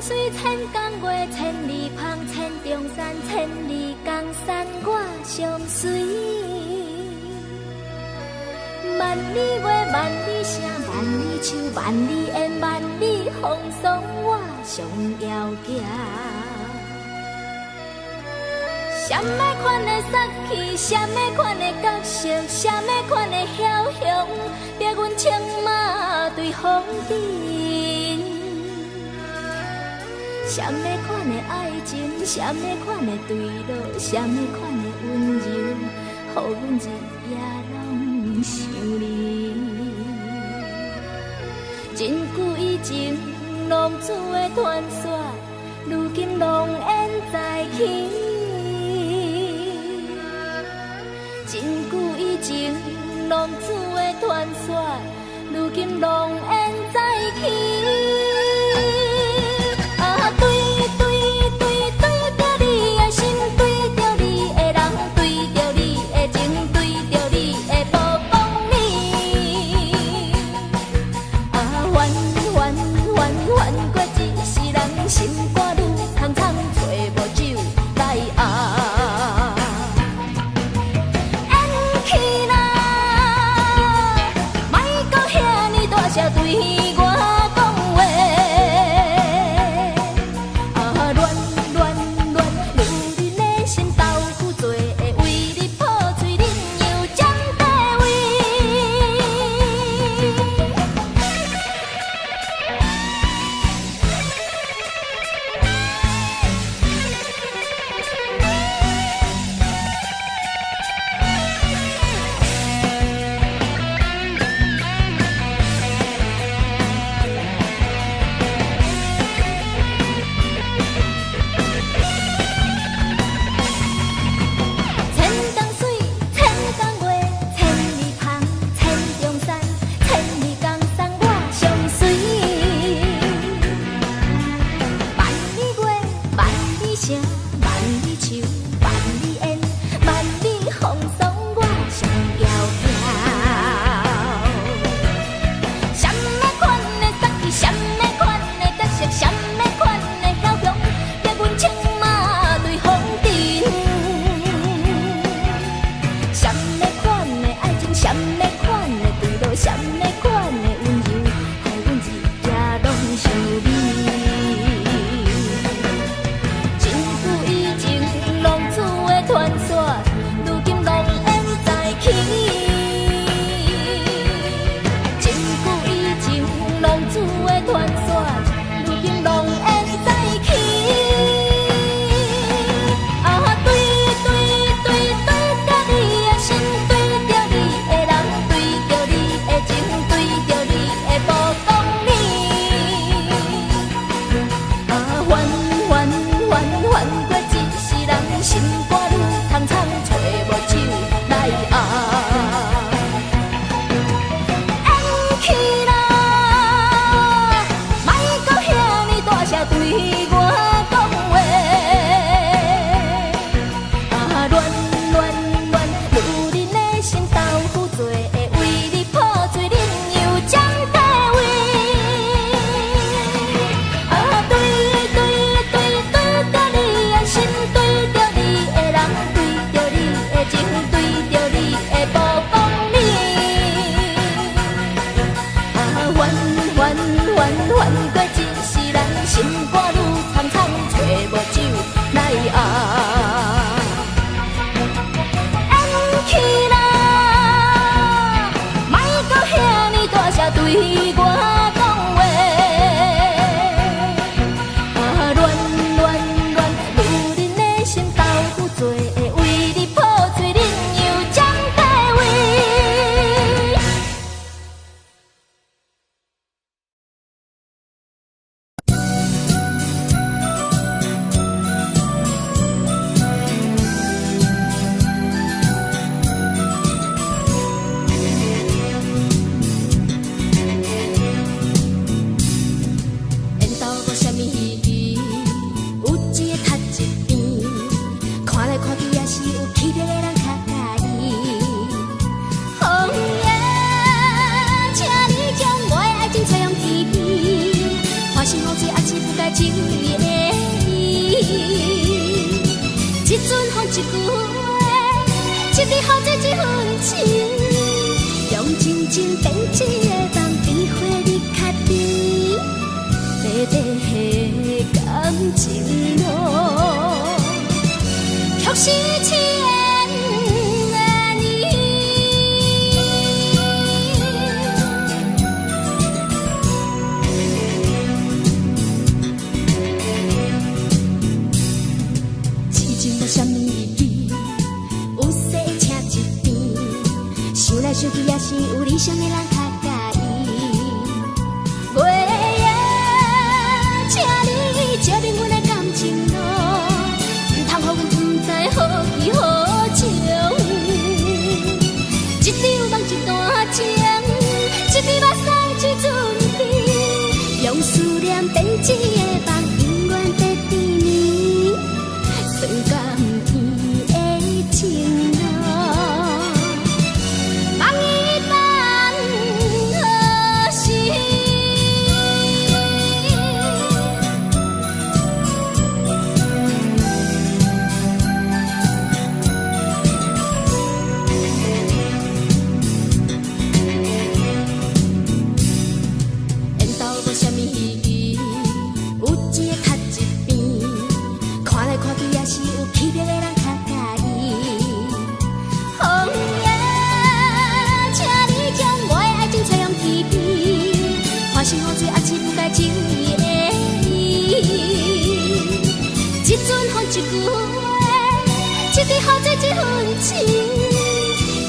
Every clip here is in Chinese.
水千工月，千里芳，千重山，千里江山我相随。万里月，万里声，万里树，万里烟，万里风霜，我上遥行。什么款的杀气，什么款的角色，什么款的枭雄，逼阮策马对风尘。什么款的爱情，什么款的对路，什么款的温柔，予阮日夜拢想你。真久以前，浪子的传说，如今浓烟再起。真久以前，浪子的传说，如今浓烟再起。心肝愈苍苍，找无酒来压。演起啦，莫搁遐尼大声对我讲话。乱乱乱，女人的心豆腐做，会为你破碎，恁又占地位。还是不该情意的伊。一阵风一句话，一日好这一份情，用真情变一个梦，比花日较甜，短短的感情路，却是千年。痴情无啥物意义，有势请一边，想来想去也是有理想的人较介意。月夜，请你照明阮的感情路，唔通予阮不知何去何从。一场梦一段情，一滴目送一阵甜，用思念编一个梦，永远在甜蜜，酸甘甜的情路。梦一梦何时？缘投无啥物意义，有钱的较一边，看来看去也是有气质的人较介意。风夜，请你将我的爱情吹向天边，看是好水还是不该情意的伊。一阵风一句话，一日好这一份情，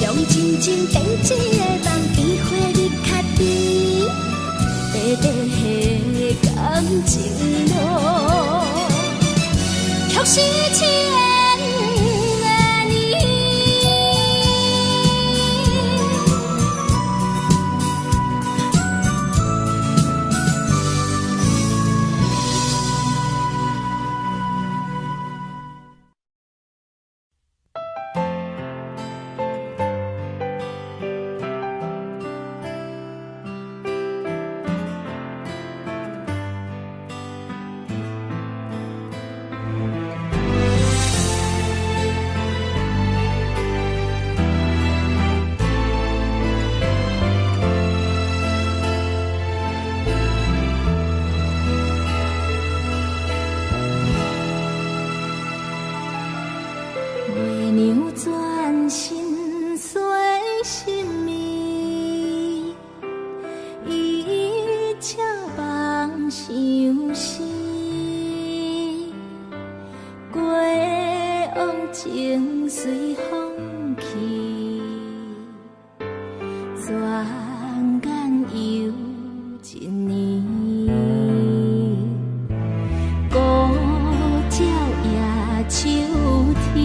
用真情变一个梦，比花日较甜，短短的感情路，却是千年。月娘转身随心意，伊恰梦相思。过往情随风去，转眼又一年。孤鸟夜秋天，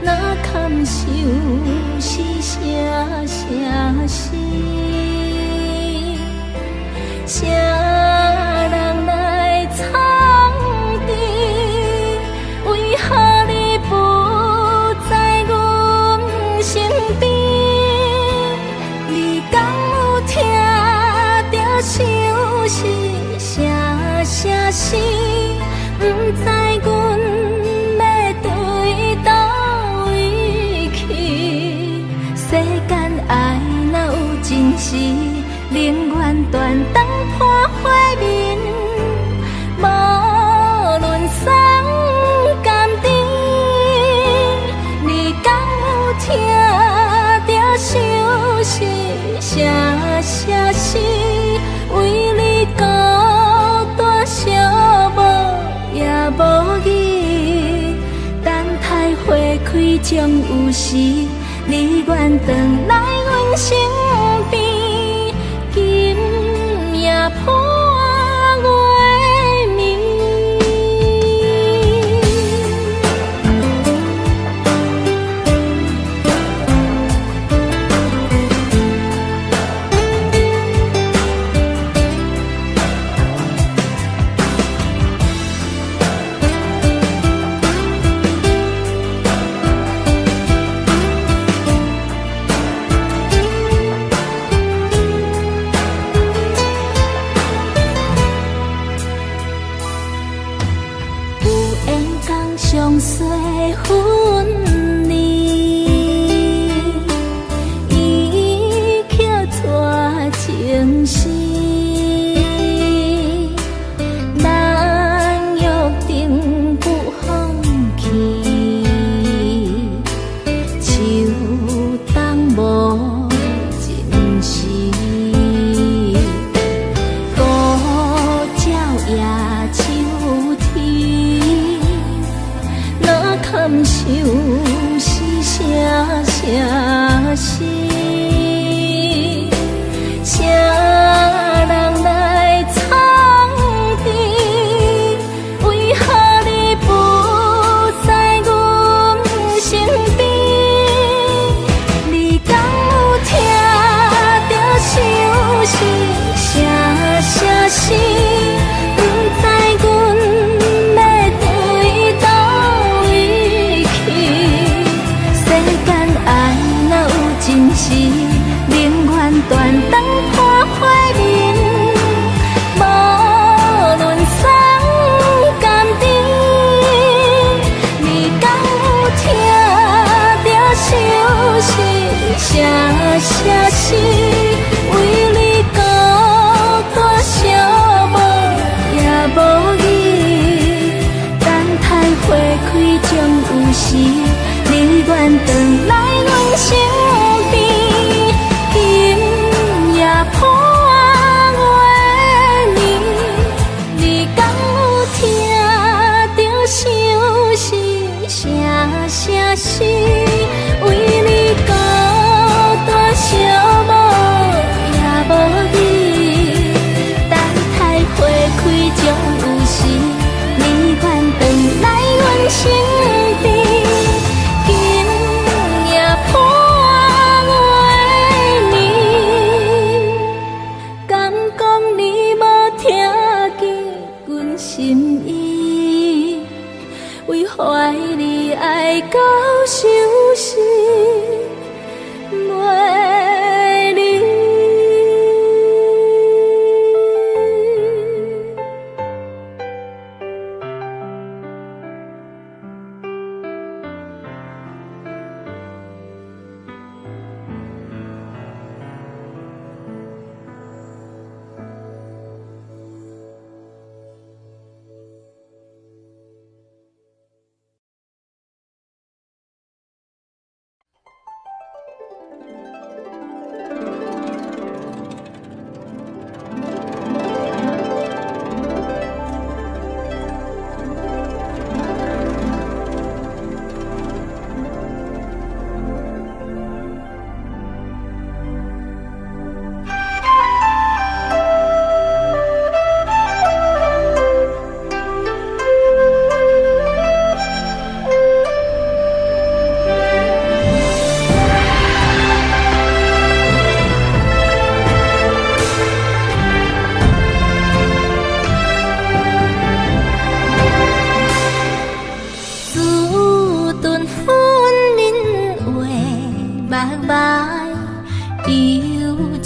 哪堪想是声声死？谁人来藏伫？为何你不在阮身边？你敢有听着相思声声死？不知阮要对倒位去？世间爱若有真实，宁愿断肠破花面，无论酸甘甜。你敢有听着相思声声死？为你孤单寂寞也无语，等待花开将有时，你愿回来阮身边。今夜破月明。分离，伊却带情丝，咱约定不放弃，手当无尽时，孤照夜秋天，哪堪想是啥啥事？谁人来藏知？为何你不在阮身边？你敢有听着相思啥啥事？不知阮要对倒位去？世间爱若有真实，宁愿断肠破怀面，无论酸甘甜。你敢有听着相思啥啥事？为你孤单寂寞也无义，等待花开终有时，你愿回来阮身边。今夜破月年，你敢有听着相思啥啥事？为你孤单寂寞也无义，等待花开终有时，你愿回来阮身边。今夜破月年，敢讲你无听见阮心意？为怀你爱到相思袂离。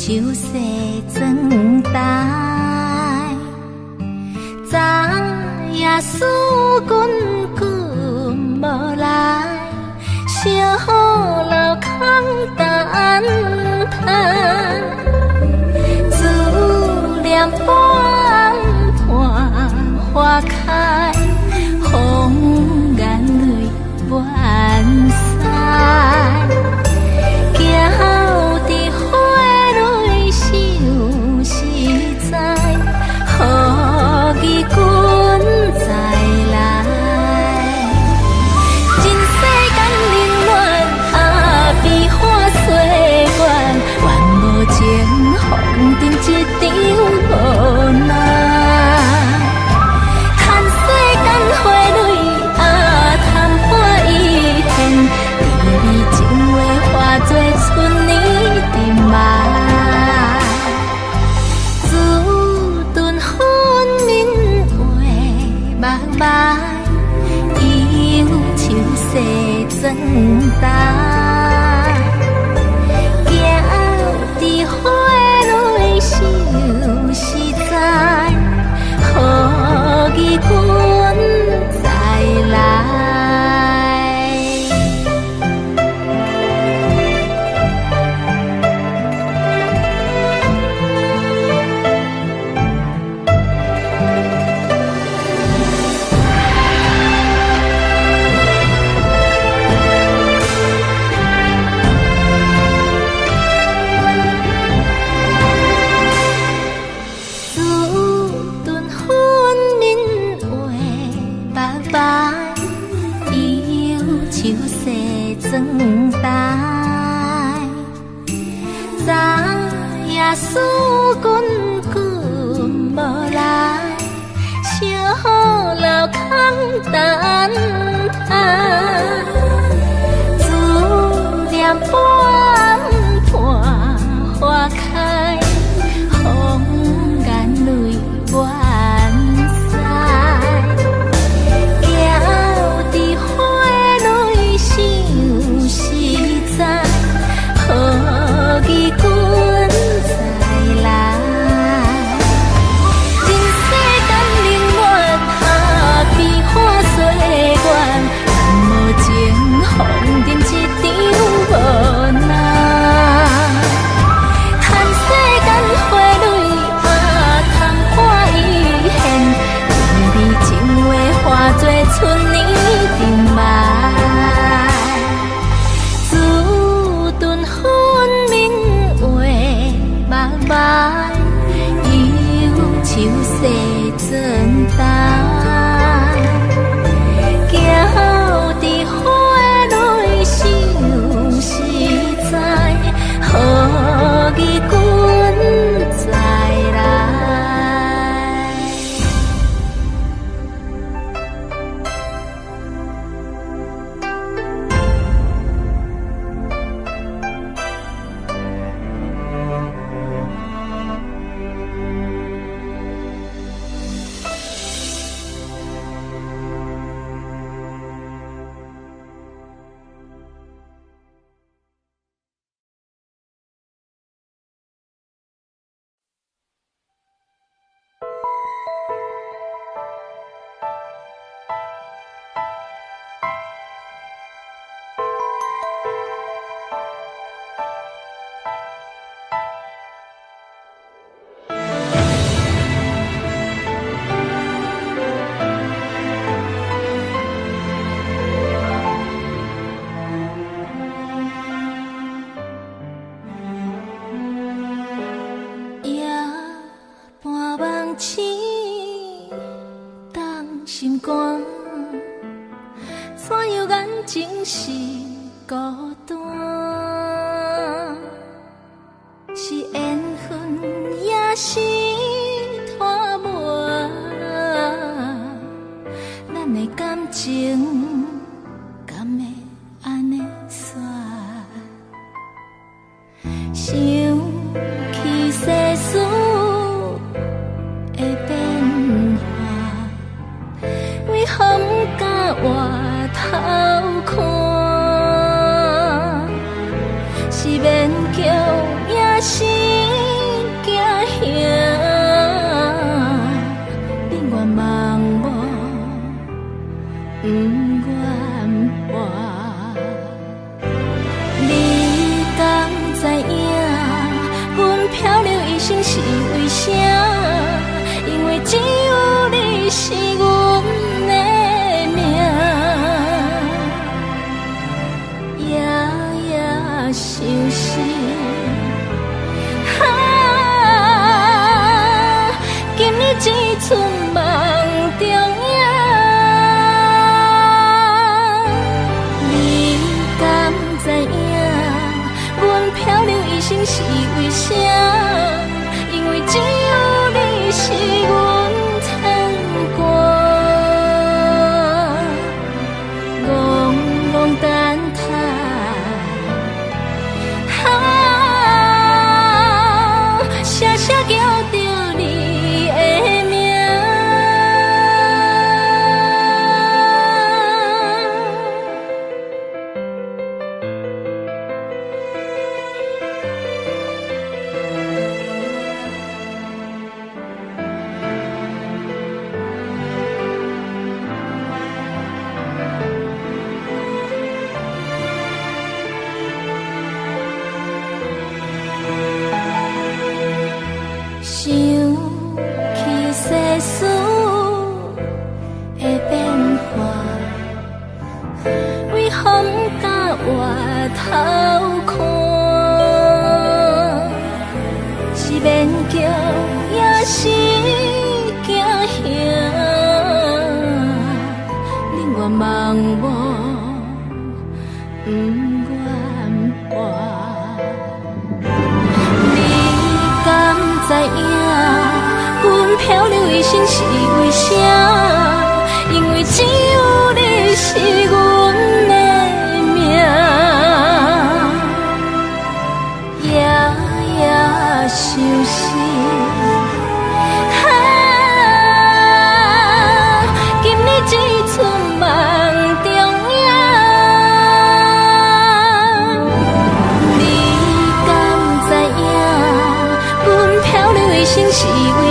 秋色装待，昨夜思君君无来，小楼空等待，自念半盘花开，红颜泪满腮，行伫花蕊想实在，予义君再来。人世间冷暖，阿悲欢岁月，愿无情放任一场无奈。叹等待，思念半破花开，风眼泪满腮，行伫花蕊想实在，好义君再来。人世间冷暖下变化岁月，但无情风尘一场无奈。叹世间花蕊啊，窗花已现，微微情话化作春年沉默。自顿分明话目眉，忧愁细转淡。行伫花蕊想实在，好义君再来。情是孤单，是缘分也是拖磨，咱的感情敢会安尼煞？想起世事的变化，为何不敢回头看？是勉强也是惊吓，宁愿盲目，不愿活。你敢知影？阮漂流一生是为啥？因为只有你是阮的命，夜夜想思。今日只剩梦中影，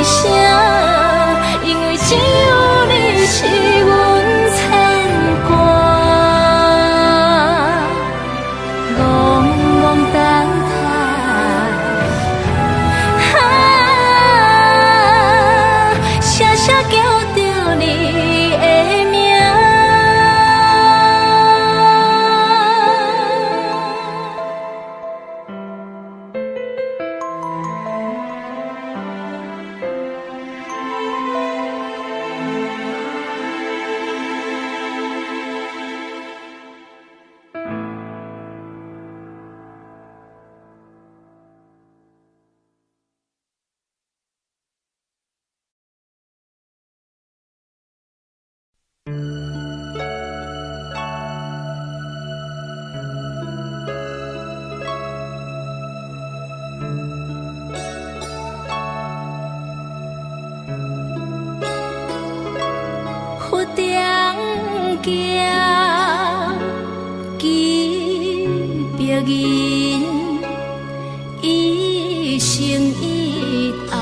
声，因为只有你是阮牵挂。戆戆等待，声声叫着你的名。忽中行，记别人，一生一爱，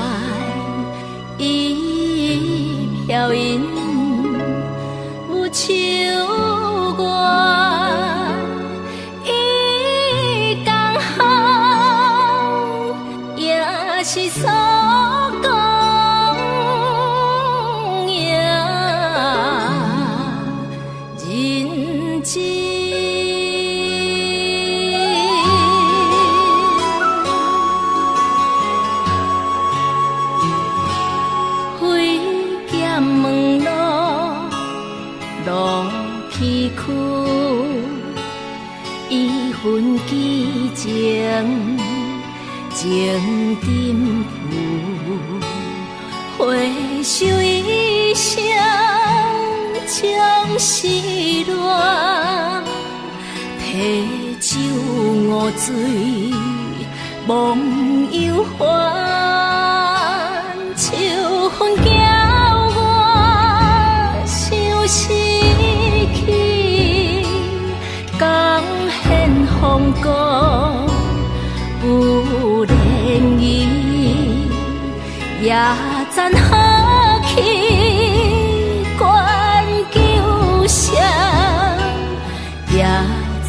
一飘影，无手愿，伊刚好也是所讲也认真。挥剑问路，路崎岖，一份激情，情沉浮，回首一生，将失恋，提酒误醉，梦游还，秋风叫我想失去，江现风光，不恋意，也赞好去，关旧声，也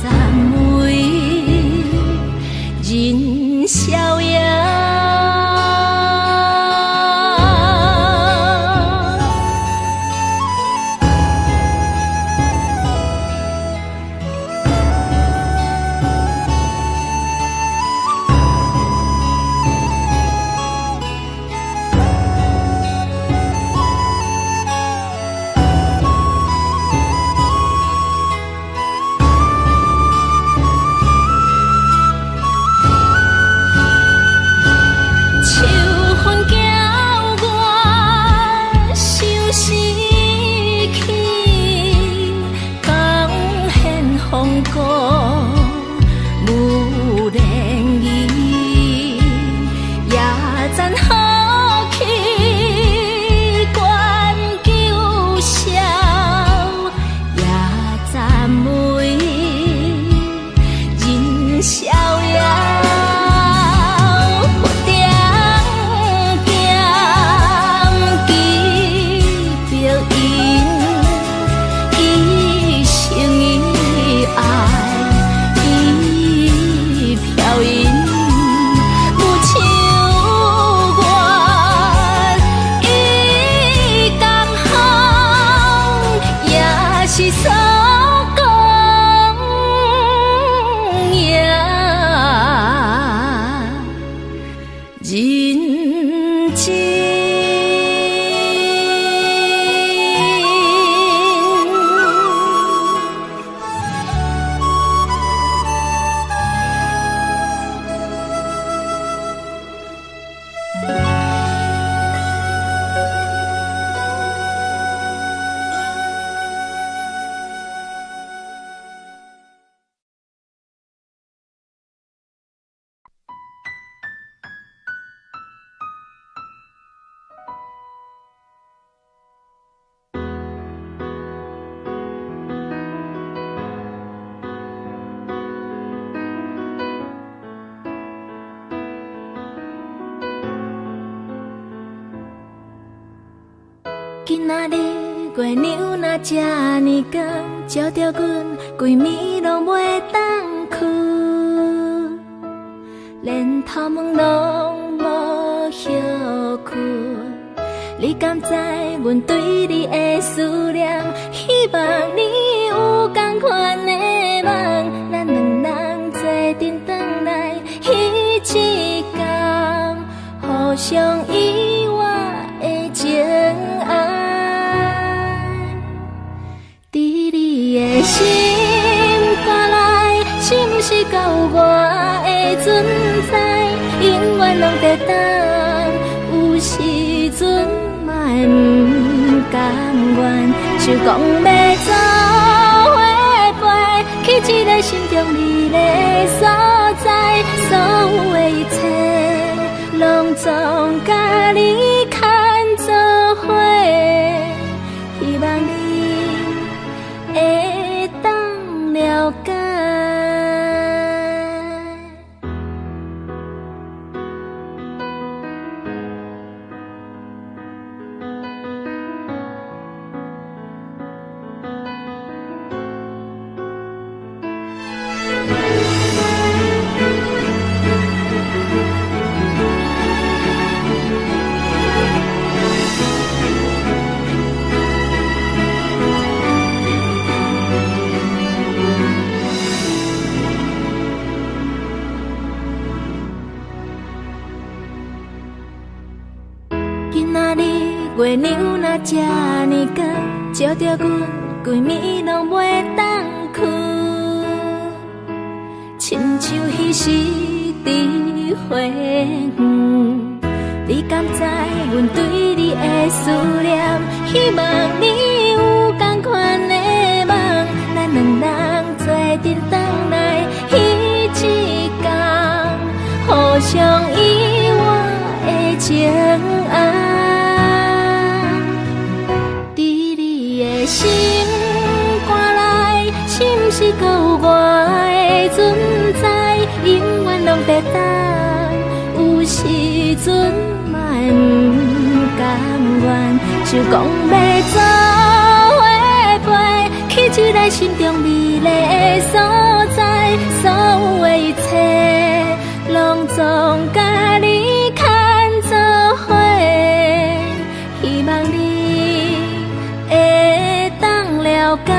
赞为人逍遥。今仔日月娘若这呢光，照着阮规暝拢袂当睏，连头毛拢无休困。你敢知阮对你的思念？希望你有同款的梦，咱两人做阵转来彼一天，互相遗忘的情爱。伫你的心肝内，是毋是甲有我的存在？永远拢在等，有时阵莫不甘愿，想讲要走伙陪，去一个心中美丽所在，所有的一切，拢总甲你牵做伙，希望你会当了解。今仔日月娘若这呢光，照着阮规暝拢袂当睏，亲像彼时伫花园。你敢知阮对你的思念？希望你有同款的梦，咱两人做阵转来彼一天，互相遗忘的情爱。心肝内，是毋是阁有我的存在？永远拢在等，有时阵莫不甘愿，想讲要走伙陪，去一个心中美丽的所在，所有的一切，拢总甲你牵做伙，希望你了解。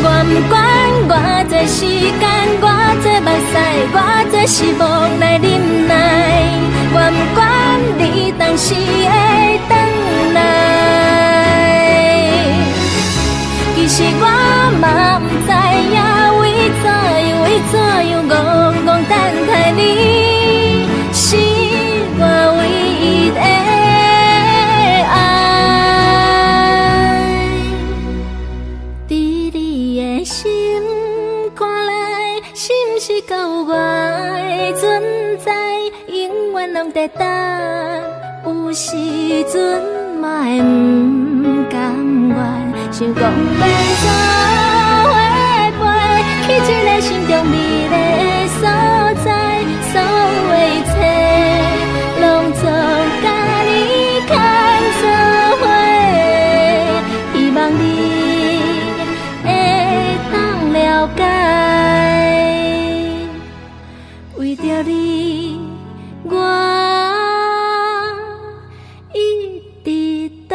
我不管偌多时间，偌多目屎，偌多失望来忍耐。我不管你当时会回来。其实我嘛不知影为怎样戆戆等待你，是我唯一的。是甲有我的存在，永远拢在等，有时阵嘛会不甘愿，想讲要走伙陪，去一个心中美丽的所在，所有的一切，拢总甲你牵做伙，希望你会当了解。为着你，我一直等。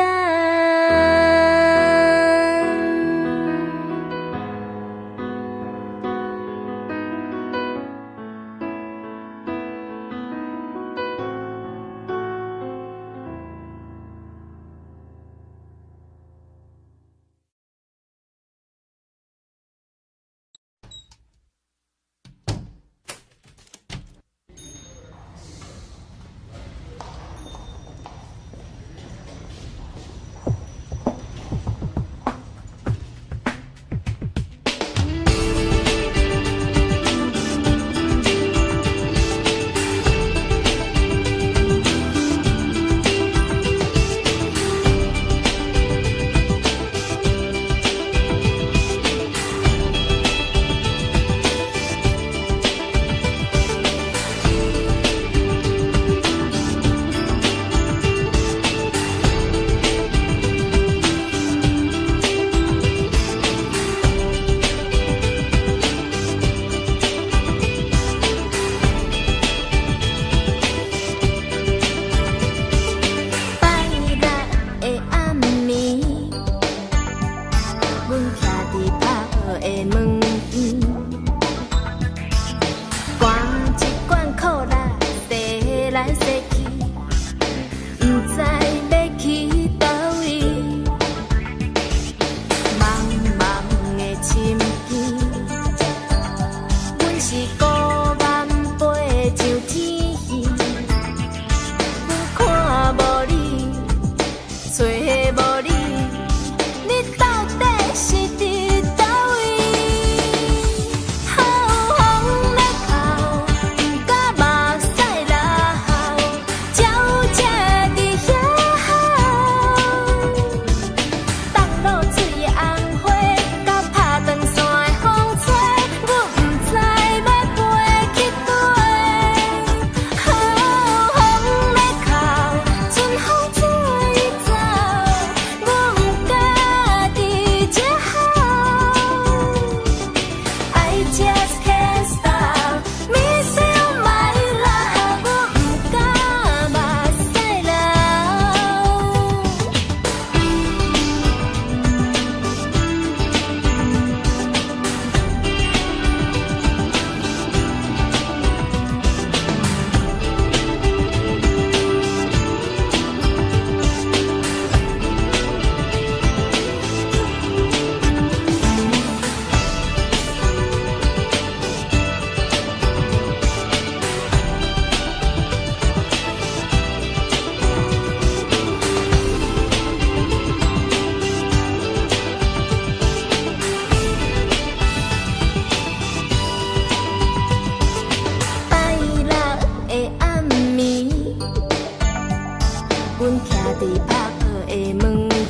徛伫拍破的门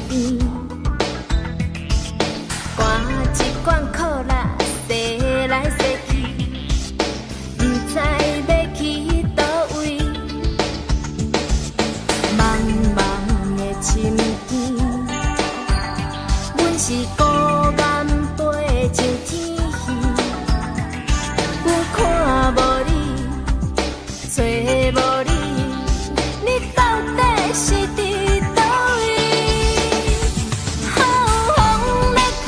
边，赶一罐可乐，踅来踅去，不知要去倒位。茫茫的深更，阮是孤雁飞上天去，阮看无你，找无你。你到底是伫倒位？好风咧哭，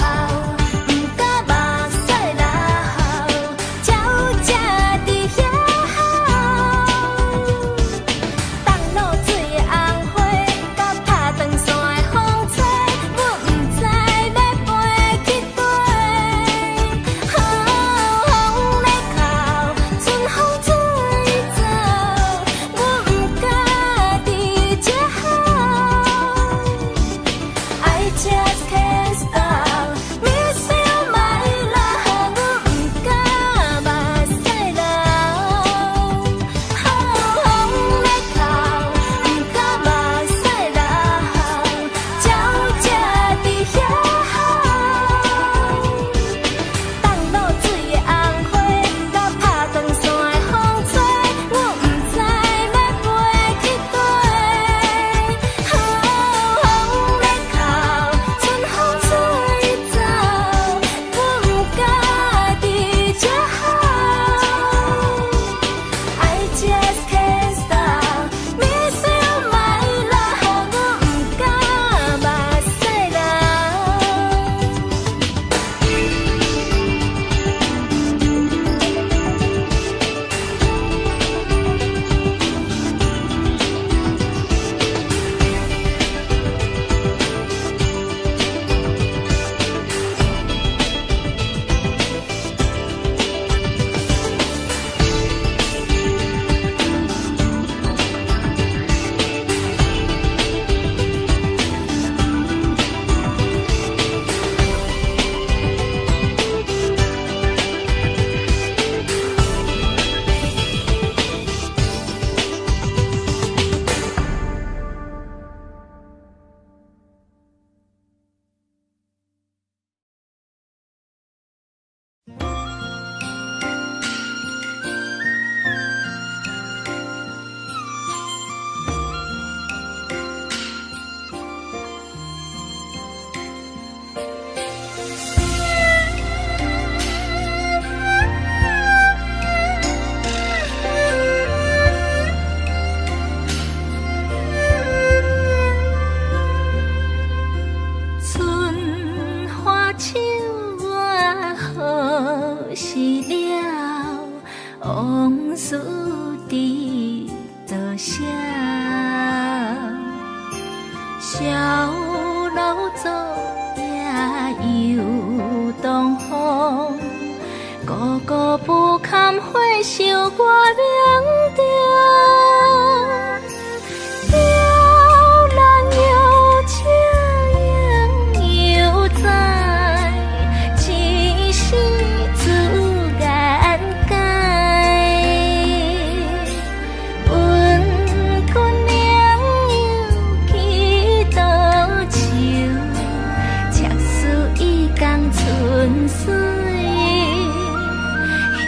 不敢目屎流，鸟只伫遐吼。东路水的红花，甲拍长线的风吹，阮不知要飞去佗。好风咧哭，春风吹走，阮不敢。I just can't stop missing my love， 阮不敢目屎流。好风咧哭，不敢目屎流，鸟只伫遐吼。东路水的红花，甲拍长线的风吹，阮不知要飞去佗。好风咧哭，春风吹走，阮不敢伫这吼。I just can't stop missing my love， 阮不敢目屎流。春花秋月何时了？往事伫多少？小楼昨夜又东风，孤孤不堪回首我名调。摇篮又轻又在，只是自然界。问君娘又去倒树，赤丝已江春水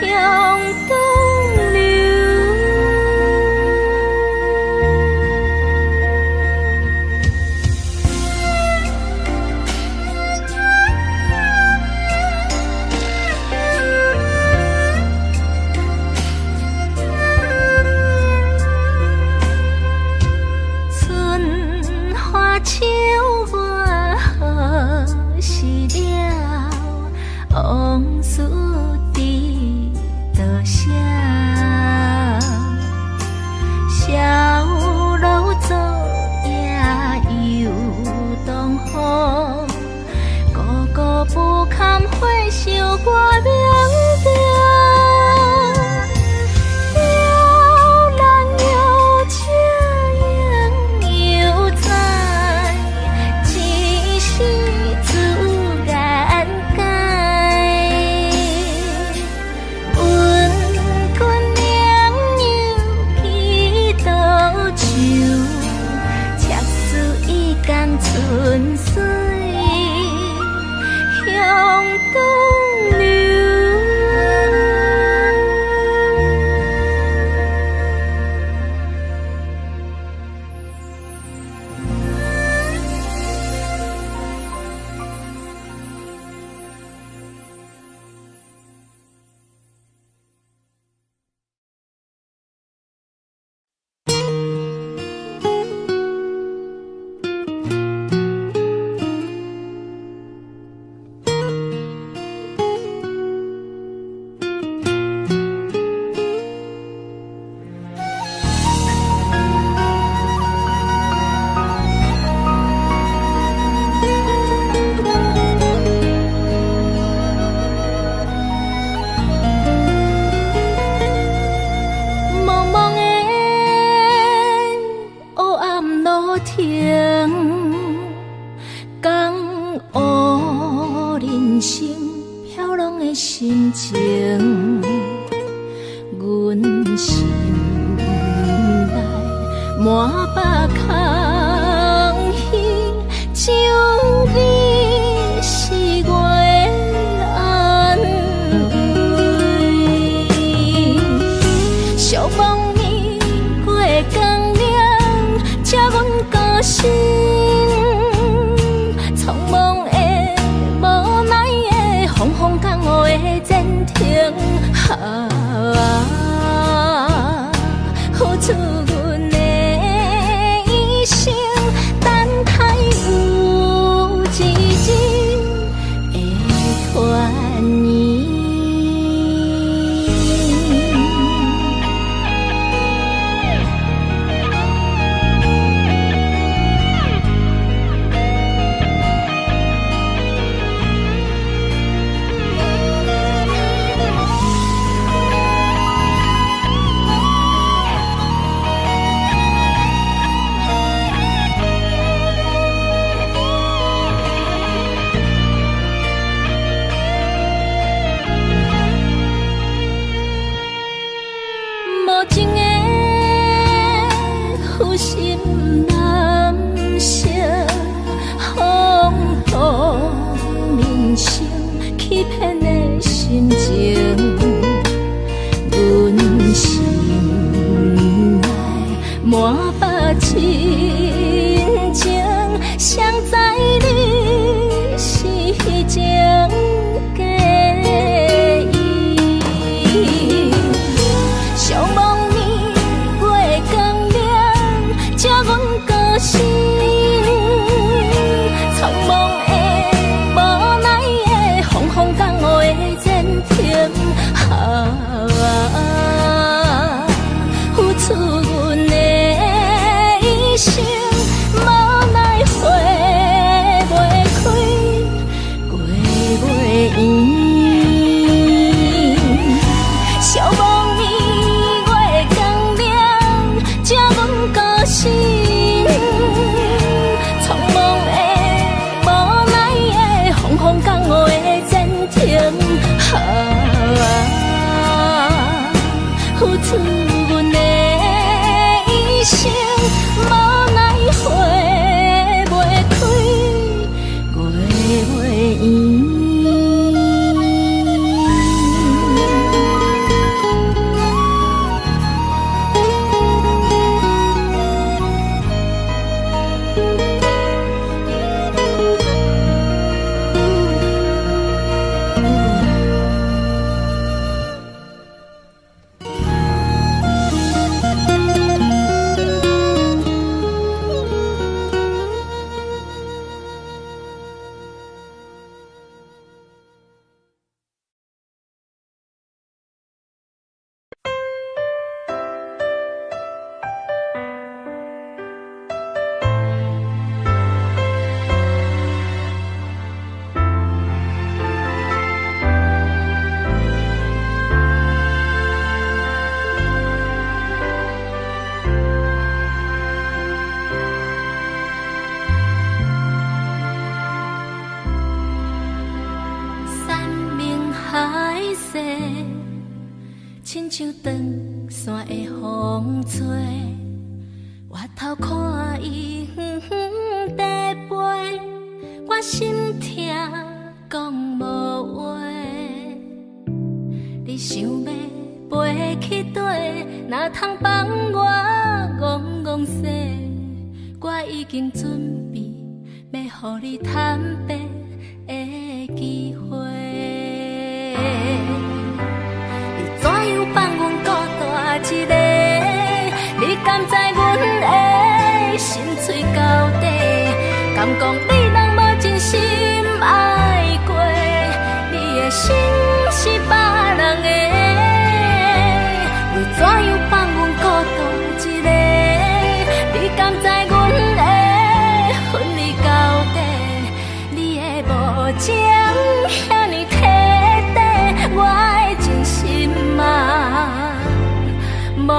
向东流。春花秋月何时了？往事伫多少？小楼昨夜又东风，孤孤不堪回首我名调。摇篮又轻又在，只是自然界。江春水向东流。心情，阮心内满腹空虚，只有你是我的安慰。寂寞年过光亮，才阮高兴。苍茫的无奈的风风降雨的前程，付出阮的一生，等待有一日会团圆。亲情，谁知你是迄种假意？寂寞年过光亮，才阮高兴。苍茫的无奈的风风降雨的前程，付出阮的一生，无奈花袂开，过袂圆。寂寞年月光亮，才阮高兴。苍茫的无奈的风风降雨的前程，付出阮的一生。无奈花袂开，过袂圆。亲像长山的风吹，回头看伊远远地。若通放我戆戆说，我已经准备要予你坦白的机会。你怎样放阮孤单一个？你敢知阮的心碎到底？敢讲你人无真心爱过？你的心是别人的，为怎样放阮孤单一个？你敢知阮会恨你到底？你的无情遐尼体底，我的真心嘛无。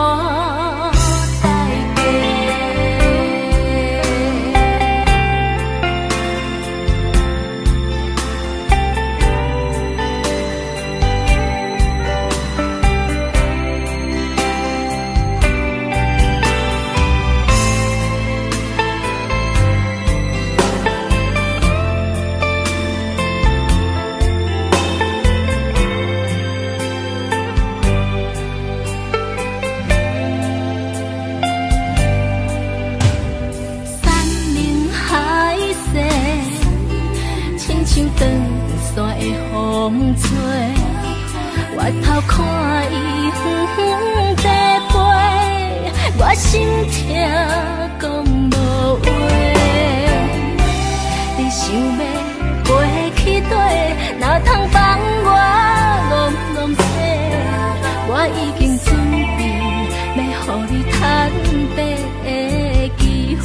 风吹，我头看伊远远地飞，我心痛讲无话。你想要飞去底，哪通放我戆戆说？我已经准备要予你坦白的机会。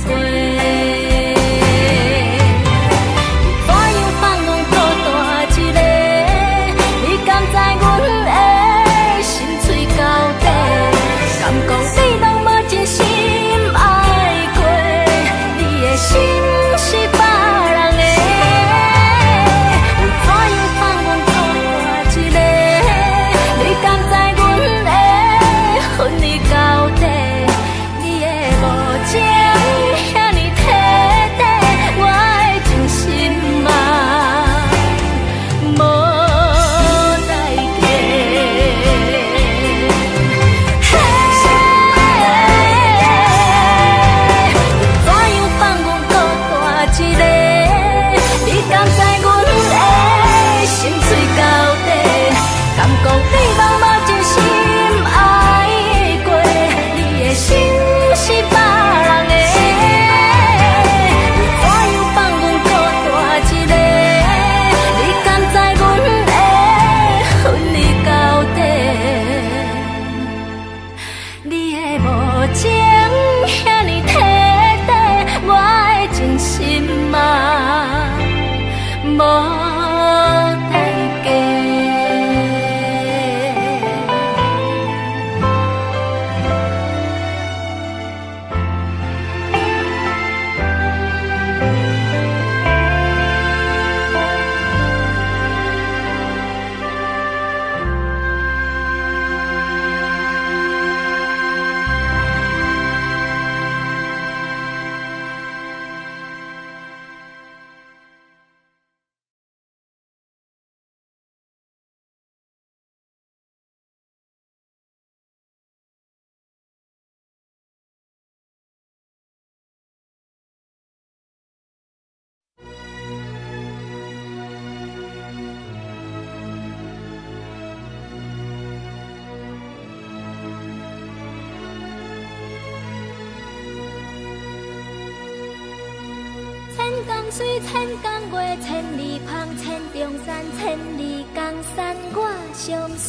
千水千江月，千里芳，千重山，千里江山我相随。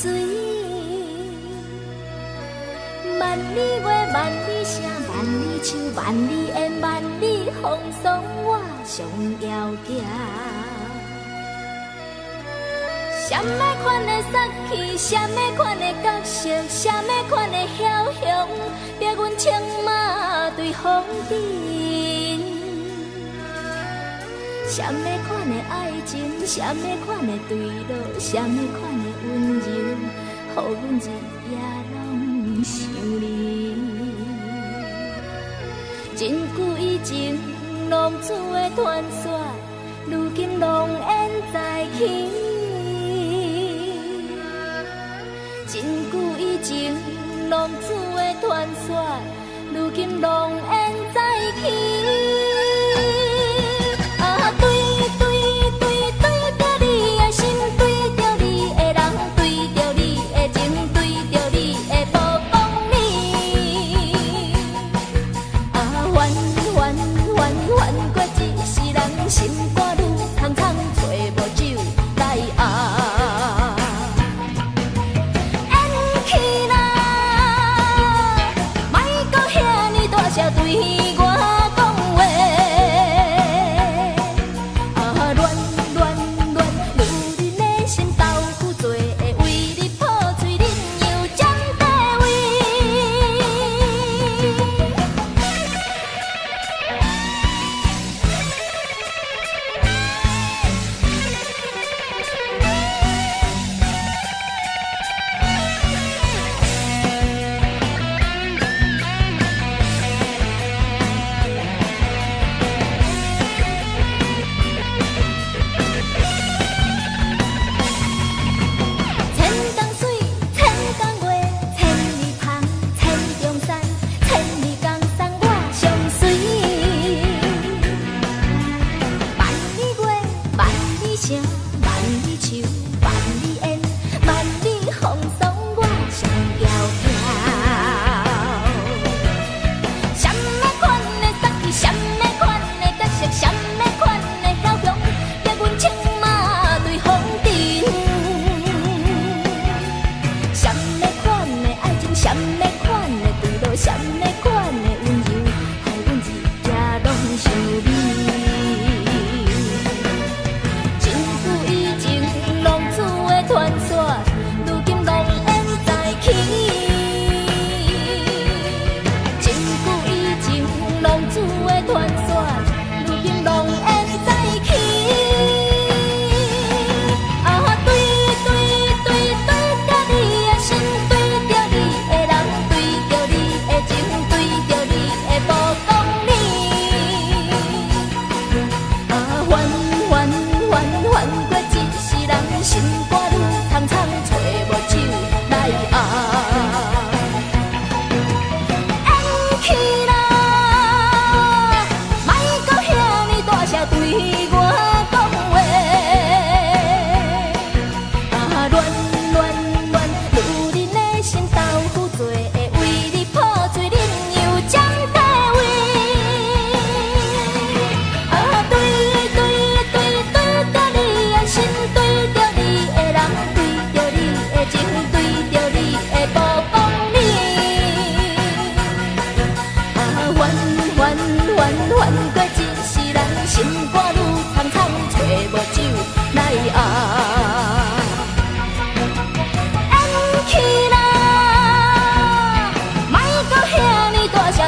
万里月，万里声，万里树，万里烟，万里风霜，我上遥行。什么款的杀气，什么款的角色，什么款的枭雄，逼阮策马对风尘。什么款的爱情，什么款的对落，什么款的温柔，予阮日夜拢想你。真久以前，浪子的传说，如今浓烟再起。真久以前，浪子的传说，如今拢缘在去。啊，对对对对着你的心，对着你的人，对着你的情，对着你的无讲理。啊，怨怨怨怨过一世人，心肝愈苍苍，找无酒来压。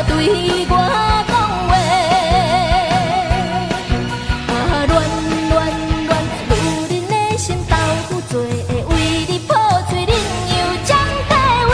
对我讲话，啊，乱乱乱，女人的心豆腐做，会为你破碎，恁又占地位。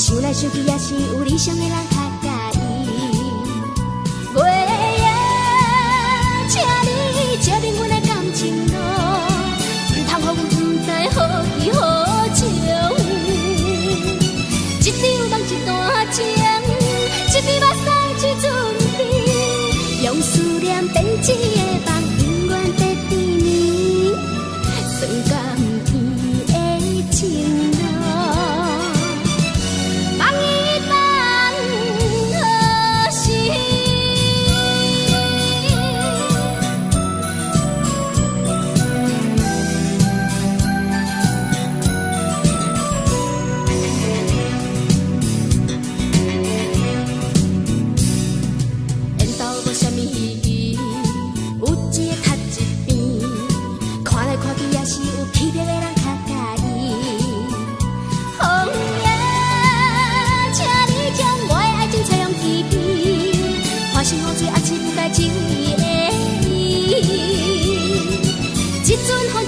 想来想去，也是有理想的人较介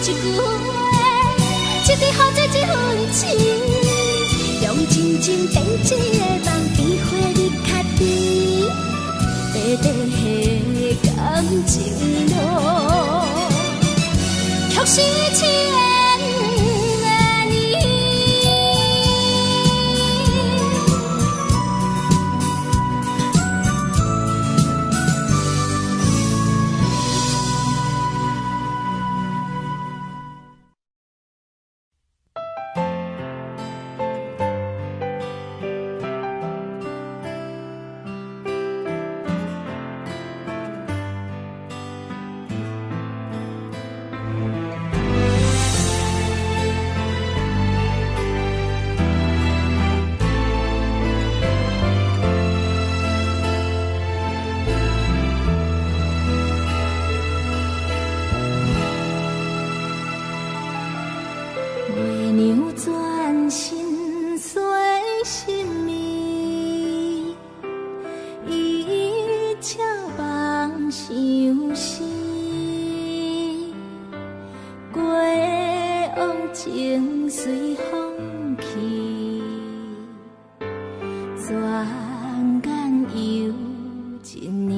一句话，一日好这一份情，用真情变一个梦，机会你较甜，短短的感情路，却是千年。月娘转身随心意，伊笑梦相思。过往情随风去，转眼又一年。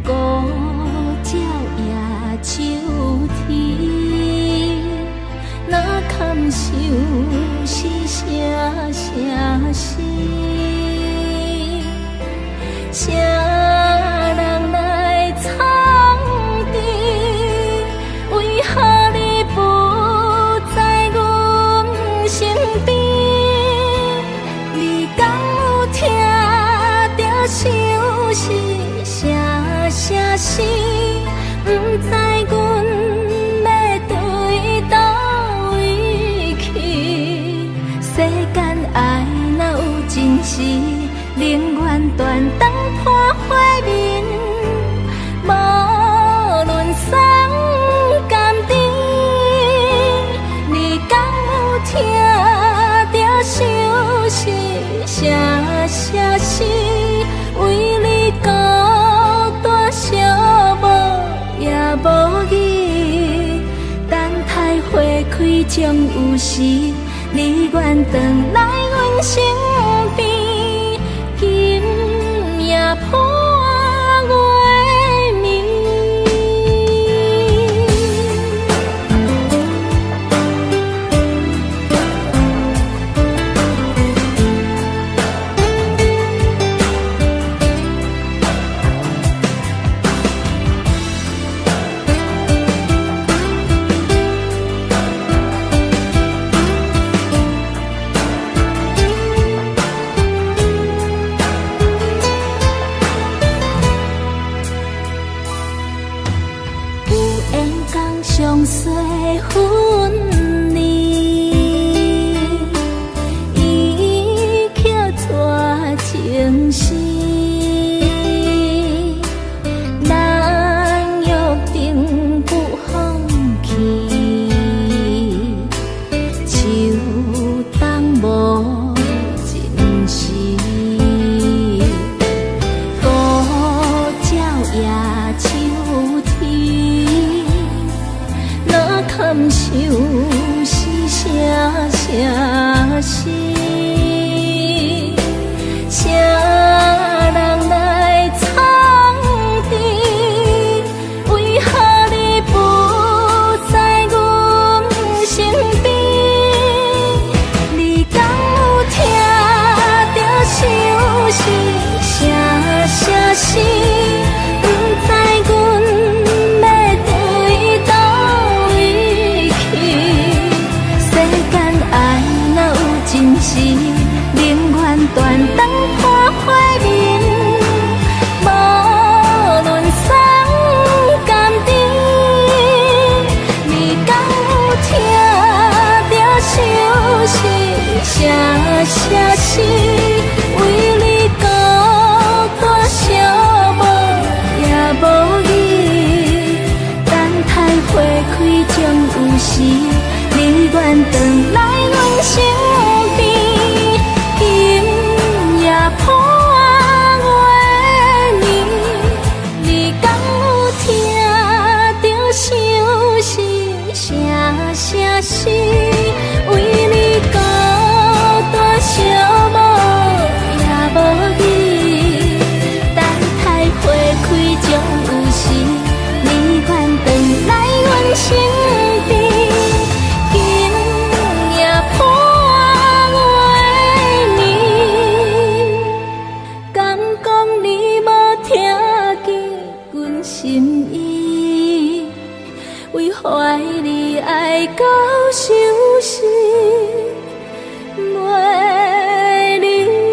孤鸟夜秋天，哪堪想是声声思？谁人来藏伫？为何你不在阮身边？你敢有听着相思声声思？不知阮要对倒位去？世间爱若有真实，宁愿断肠破花面，无论酸甘甜。你敢有听着相思声声思？为你孤单寂寞也无语，等待花开将有时，你愿回来阮身边。今夜破月明。相随分离，伊却带情丝。人约定不放弃，秋冬无尽时。孤鸟夜秋天，堪想是声声思？谁人来藏伫？为何你不在阮身边？你敢有听着相思声声思？不知阮要对倒位去？世间爱若有真实，宁愿断肠破花面，无论酸甘甜。你敢有听着相思声声思？为你孤单寂寞也无语，等待花开将有时，你愿回来阮身边。今夜破月明，你敢有听到伤心袂离。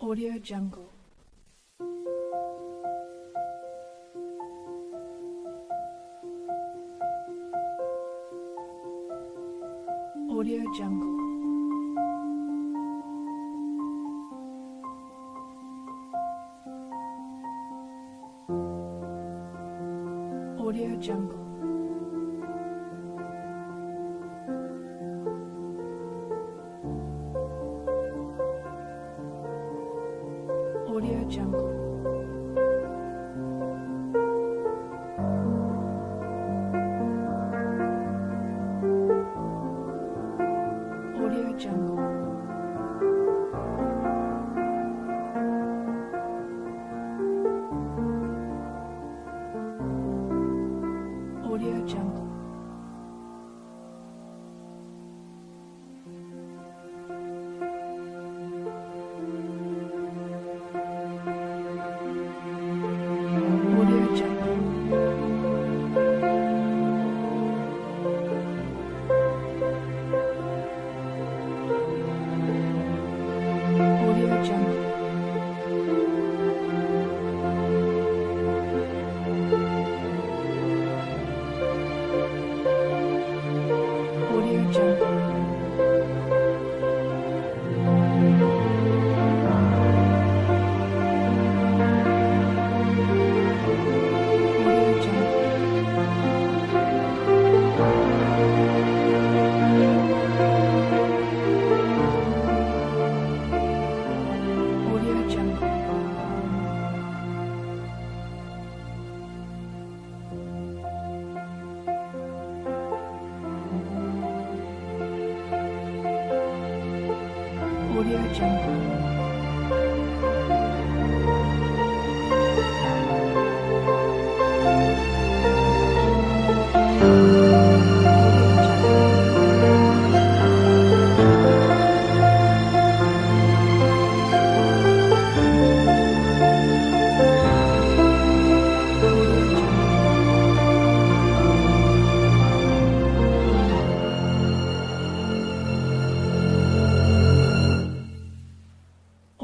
Audio Jungle. Audio Jungle. Audio Jungle. Audio Jungle. Audio Jungle. Audio Jungle. Audio Jungle.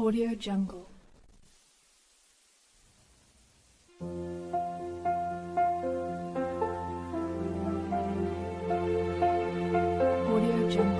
Audio Jungle. Audio Jungle.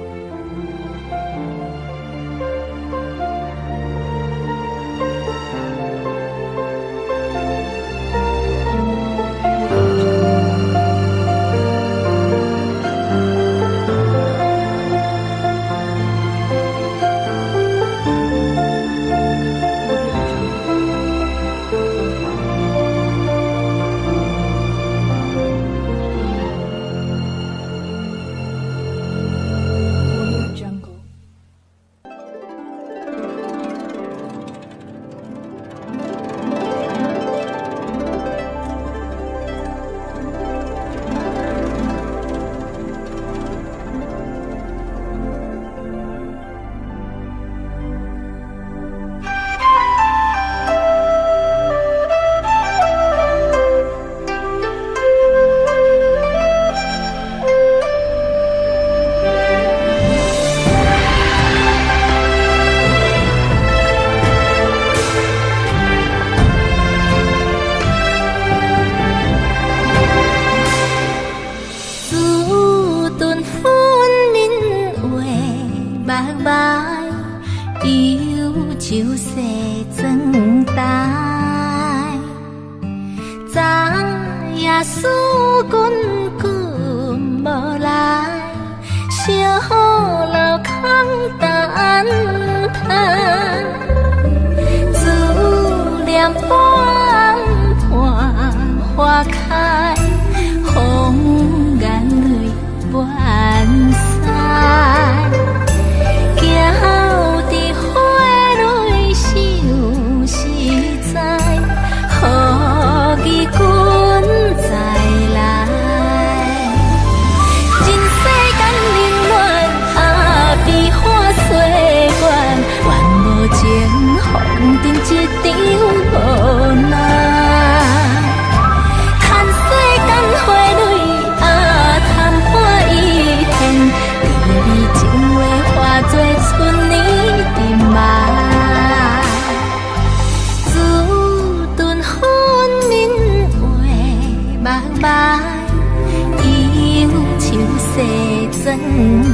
重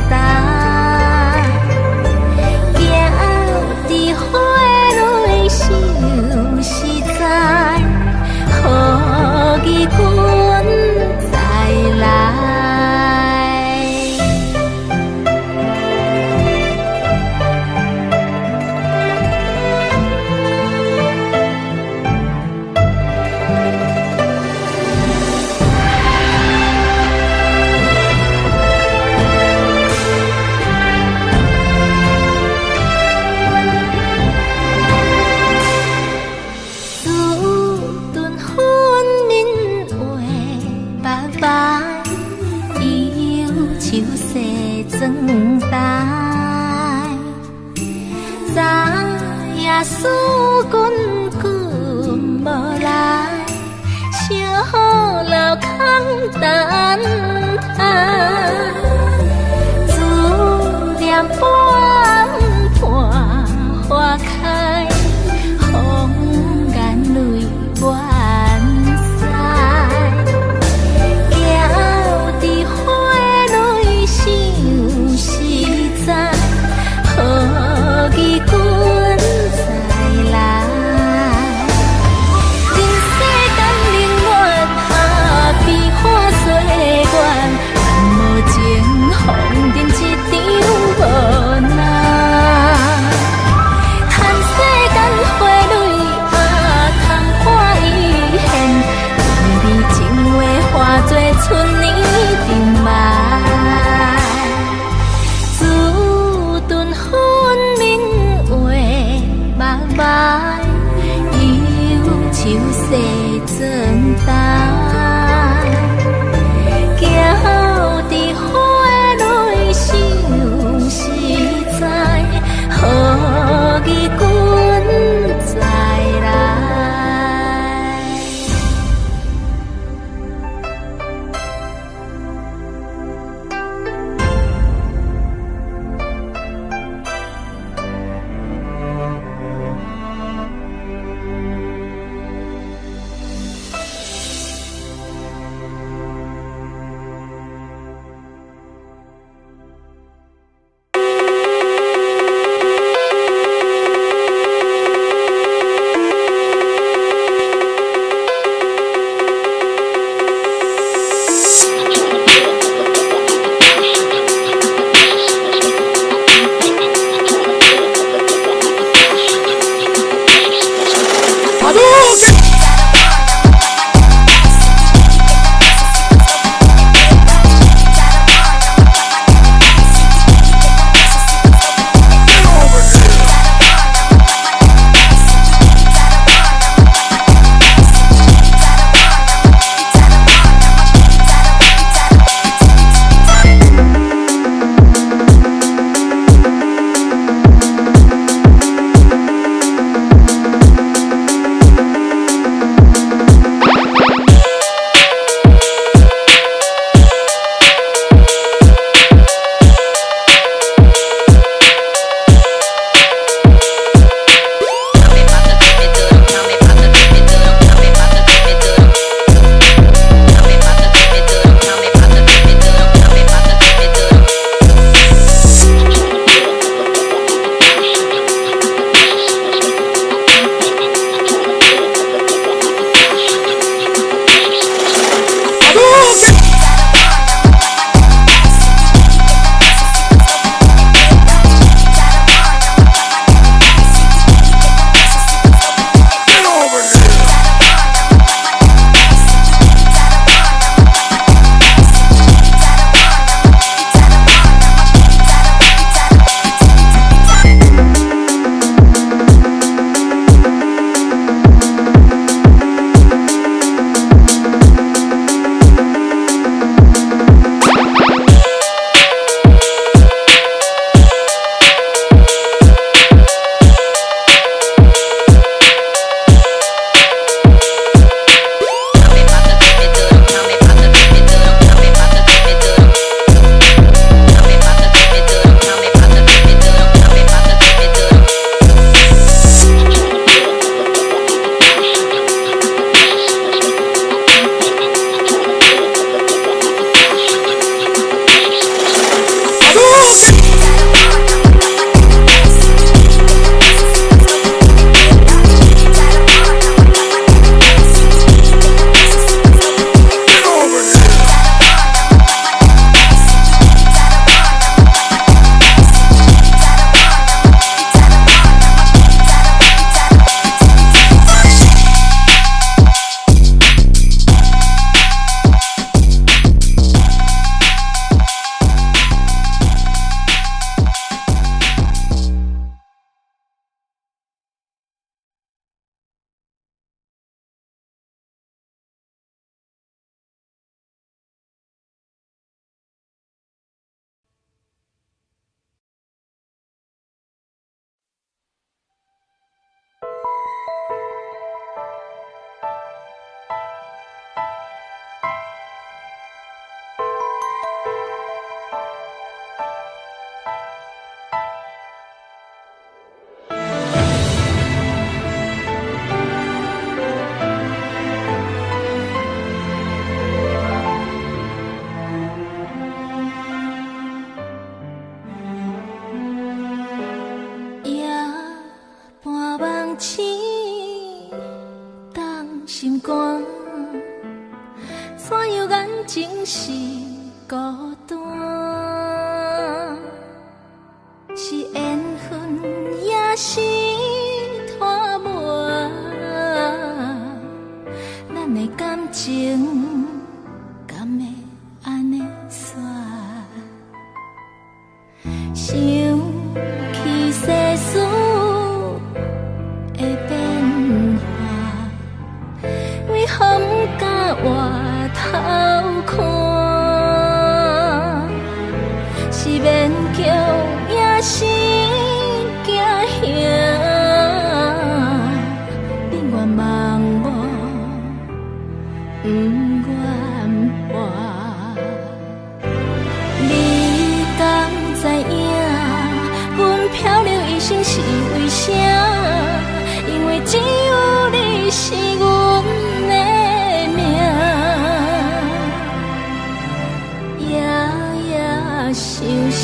担，行伫花内想实在，予义军再来。装台，昨夜思君君无来，小雨流空等待，思念半半花开，风眼泪满腮，行伫花内想实在，予义军再来。人世间冷暖下，悲欢岁月心肝，怎样眼睛是孤单？是缘分也是拖磨，咱的感情敢会安尼煞？想起世事的变化，为何不敢回头看？是勉强也是惊吓，你愿望我，不愿活。你敢知影？阮漂流一生是为啥？因为只有你是阮的命，夜夜相思。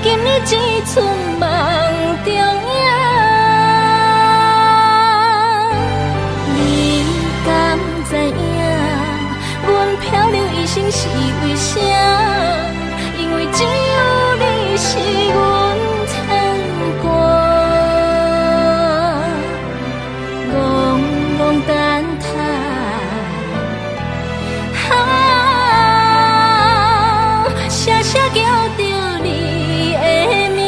今日只剩梦中影，你敢知影？阮漂流一生是为啥？因为只有你是阮牵挂，戆戆等待。声声叫着你的名，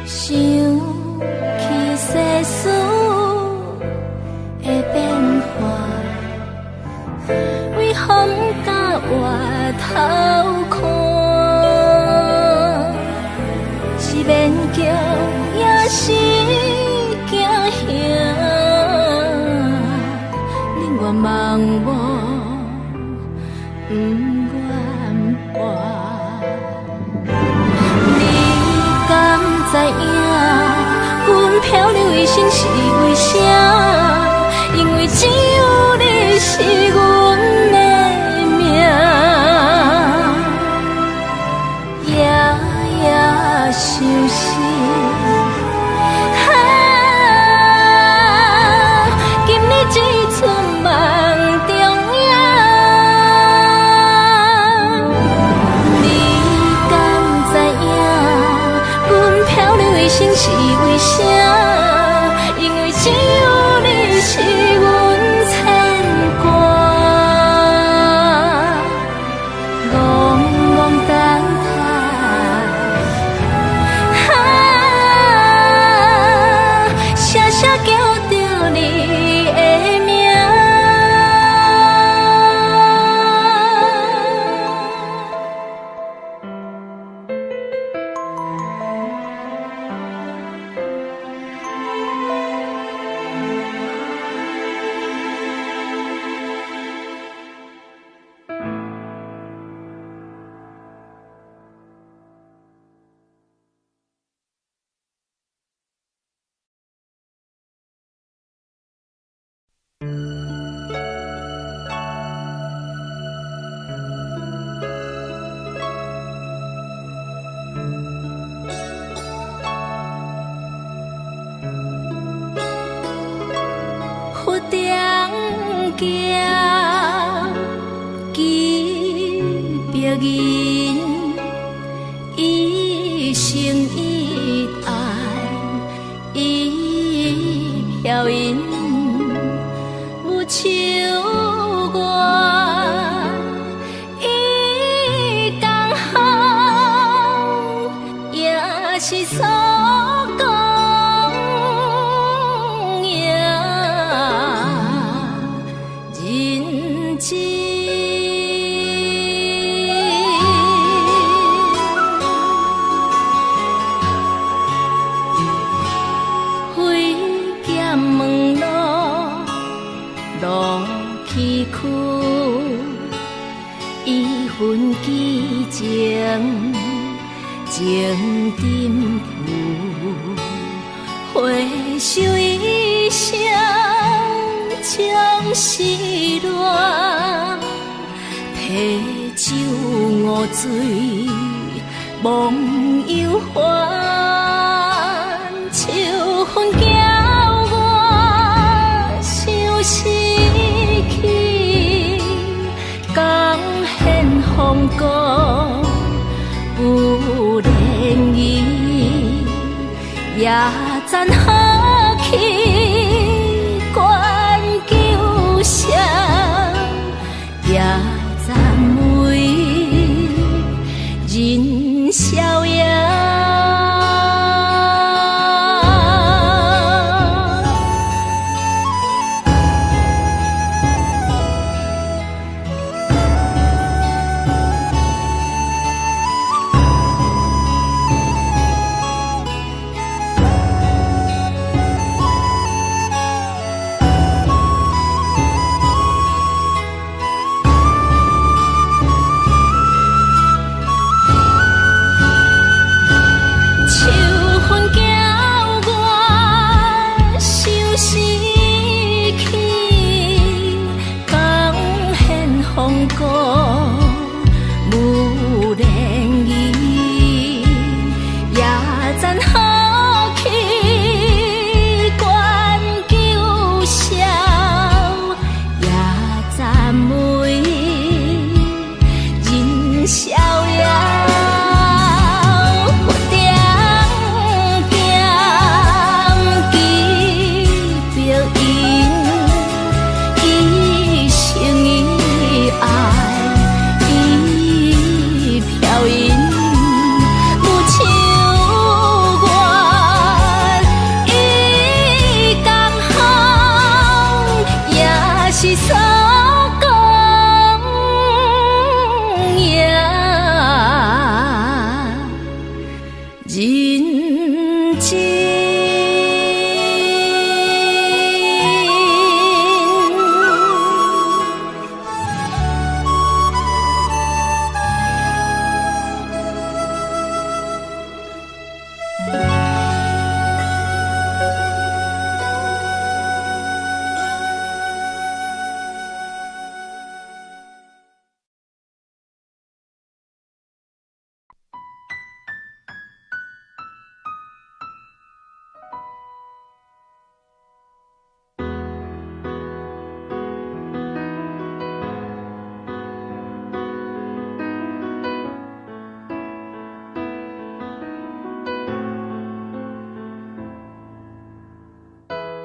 想起世事的变化，为何不敢回头看？是勉强也是惊吓，你愿望我，不愿活。敢知影？阮漂流一生是为啥？因为只有你是阮的命，夜夜相思。今日只剩梦中影，你敢知影？漂流一生是为啥？因为只有你是阮牵挂，戆戆等待，声声叫着你的名。人一生一爱一飘引，有秋月伊刚好也是所讲呀，认真。门路情沉浮，回首一生将失恋，提酒误醉，梦犹还，秋风搅我想失去，江hen风高有涟漪，夜zan好去关旧声，夜zan为人逍遥。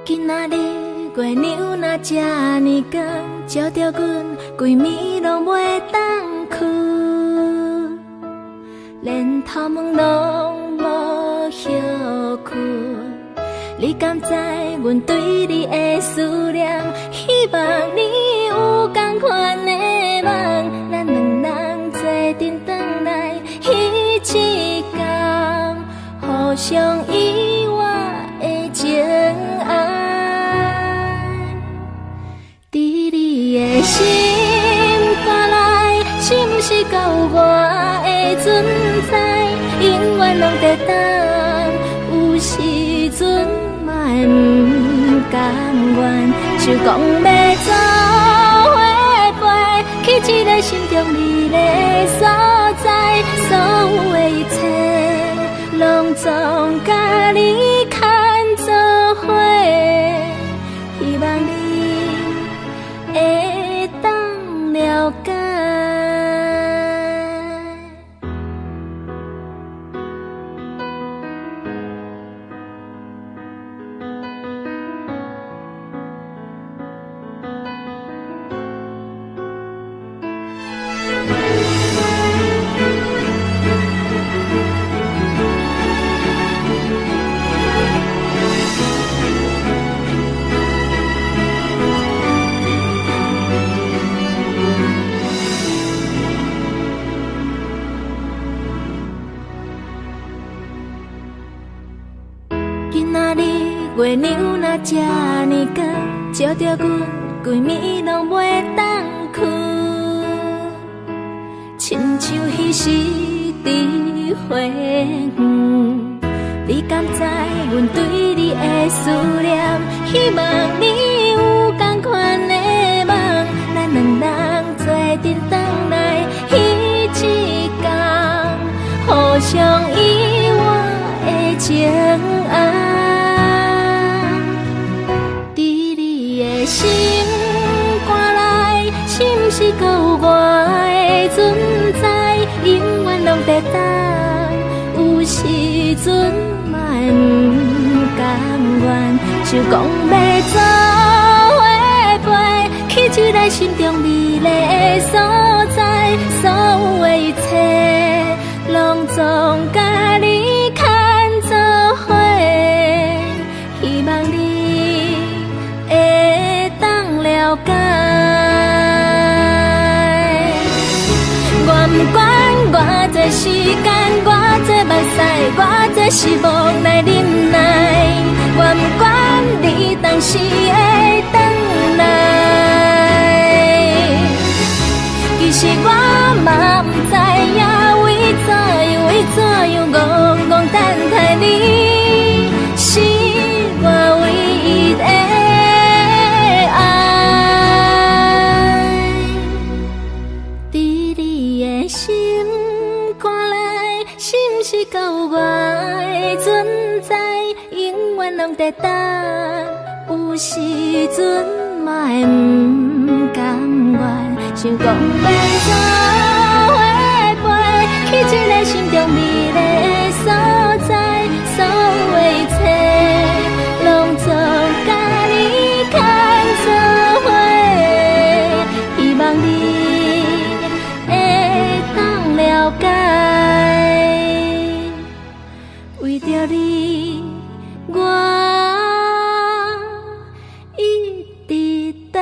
今仔日月娘若这呢光，照着阮规暝拢袂当睏，连头毛拢无休困。你敢知阮对你的思念？希望你有同款的梦，咱两人做阵转来彼一天，互相遗忘的情爱。伫你的心肝内，是毋是甲有我的存在？永远拢在等，有时阵嘛会不甘愿，就讲要走伙陪，去一个心中你的所在，所有的一切，拢总甲你牵做伙，希望你会当了解。月娘若这呢光，照着阮规暝拢袂当睏，亲像彼时伫花园。你敢知阮对你的思念？希望你有同款的梦，咱两人做阵回来彼一天，互相遗忘的情爱。伫你的心肝内，是毋是还有我的存在？永远拢在等，有时阵嘛会不甘愿，就讲要做伙陪，去一个心中美丽的所在，所有的一切拢总甲你牵做伙，希望你会当了解。我不管偌多时间，偌多目屎，偌多失望来忍耐。我不管你当时会回来。其实我嘛不知影，为怎样戆戆等待你，是我唯一的爱。伫你的心肝内，是毋是还有我的存在？永远拢在等，有时阵嘛会不甘愿，想讲要做伙陪，去一个心中美丽的所在，所有的一切拢总甲你牵做伙，希望你会当了解。为着你，我一直等。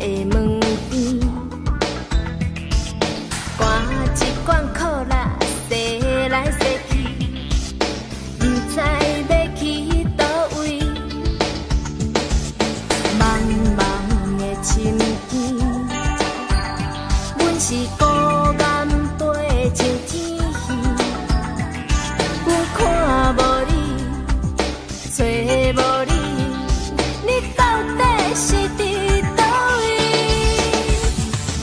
的门边，赶一罐可乐，踅来踅去，不知要去倒位。茫茫的深更，阮是孤雁飞上天远，阮看无你，找无你。你到底是伫倒位？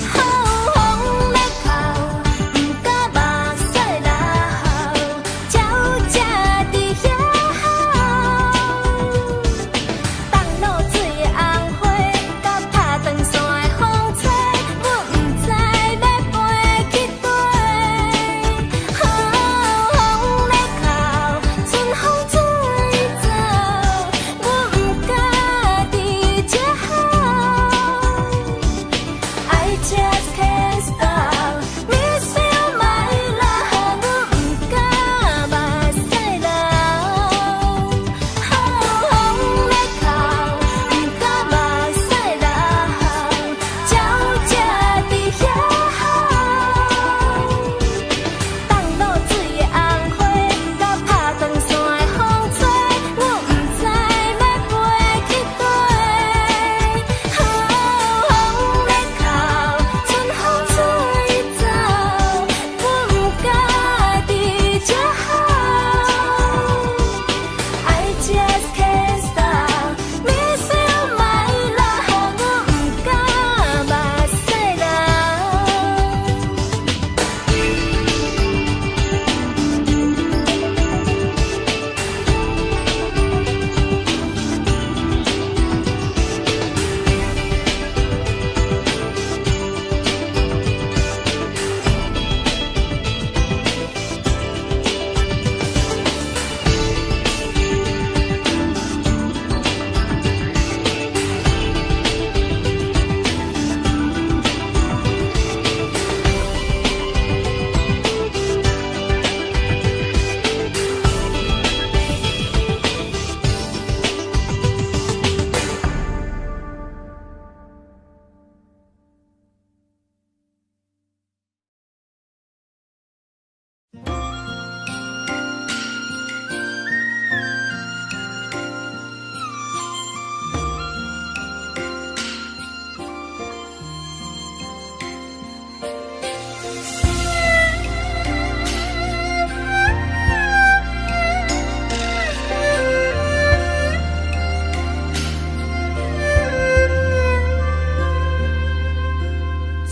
好风咧哭，不敢目屎流，鸟只伫遐吼。放落水的红花，甲拍长线的风吹，阮不知要飞去佗。好风咧哭，春风吹走，阮不敢伫这好。I just can't stop missing my love， 阮不敢目屎流。好风咧哭，不敢目屎流，鸟只伫遐吼。放落水的红花，甲拍长线的风吹，阮不知要飞去佗。好风咧哭，春风吹走，阮不敢伫这好。I just can't stop missing my love， 阮不敢目屎流。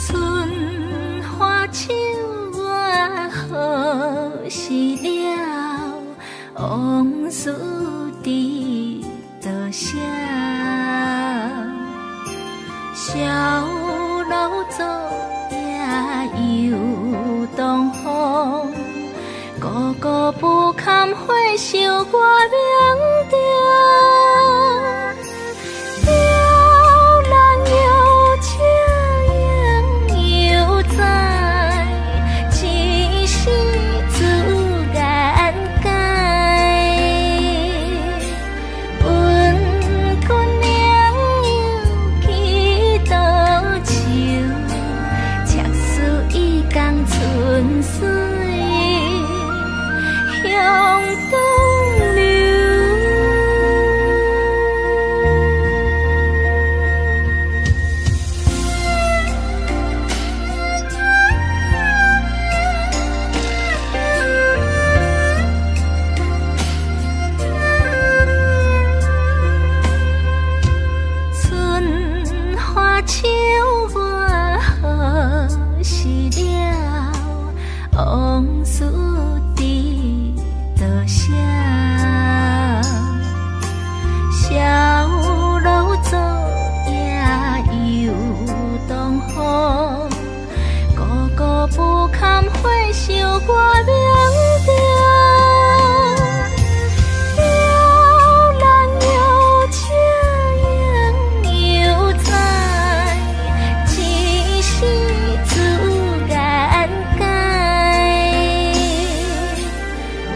春花秋月何时了？往事伫倒写。小楼昨夜又东风，孤孤不堪回首我名调。雕栏有情影犹在，只是自然改。问君娘又去倒树，赤丝已江春水向东流。春花秋月何时了？往事伫倒写。小楼昨夜又东风，孤孤不堪回首我名调。雕栏有情影犹在，只是自然改。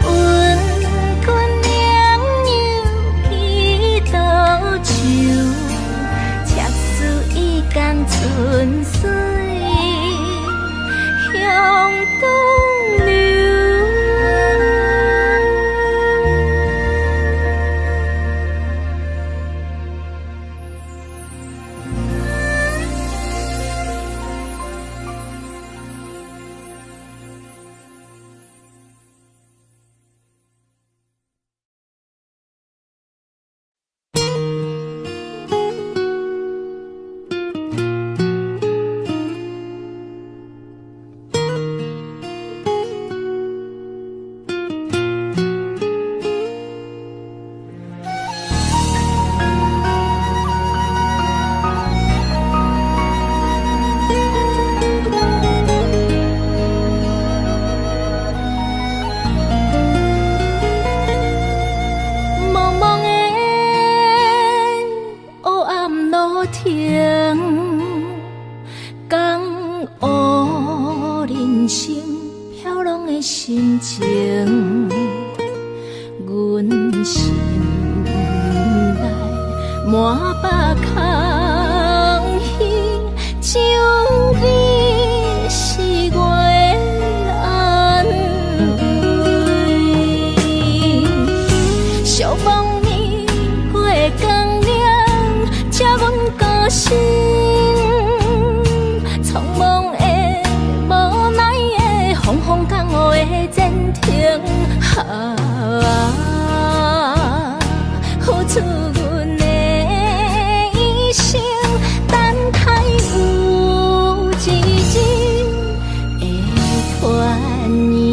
问君娘又去倒树，赤丝已江春水向东流。心情，阮心内满腹空虚，只有你是我的安慰。寂寞年过光亮，才阮高兴。匆忙的、无奈的，风风降雨的前程，付出阮的一生，等待有一日会团圆。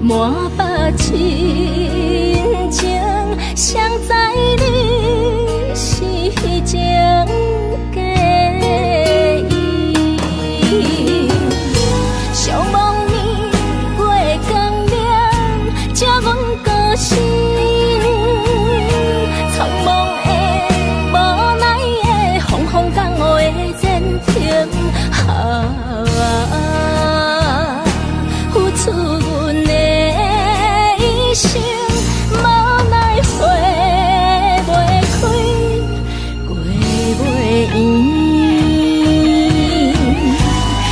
满腹亲情，谁知你是情假意。寂寞年过光亮，才阮高兴。匆忙的、无奈的，风风降雨的前程，付出阮的一生，无奈花袂开，过袂圆。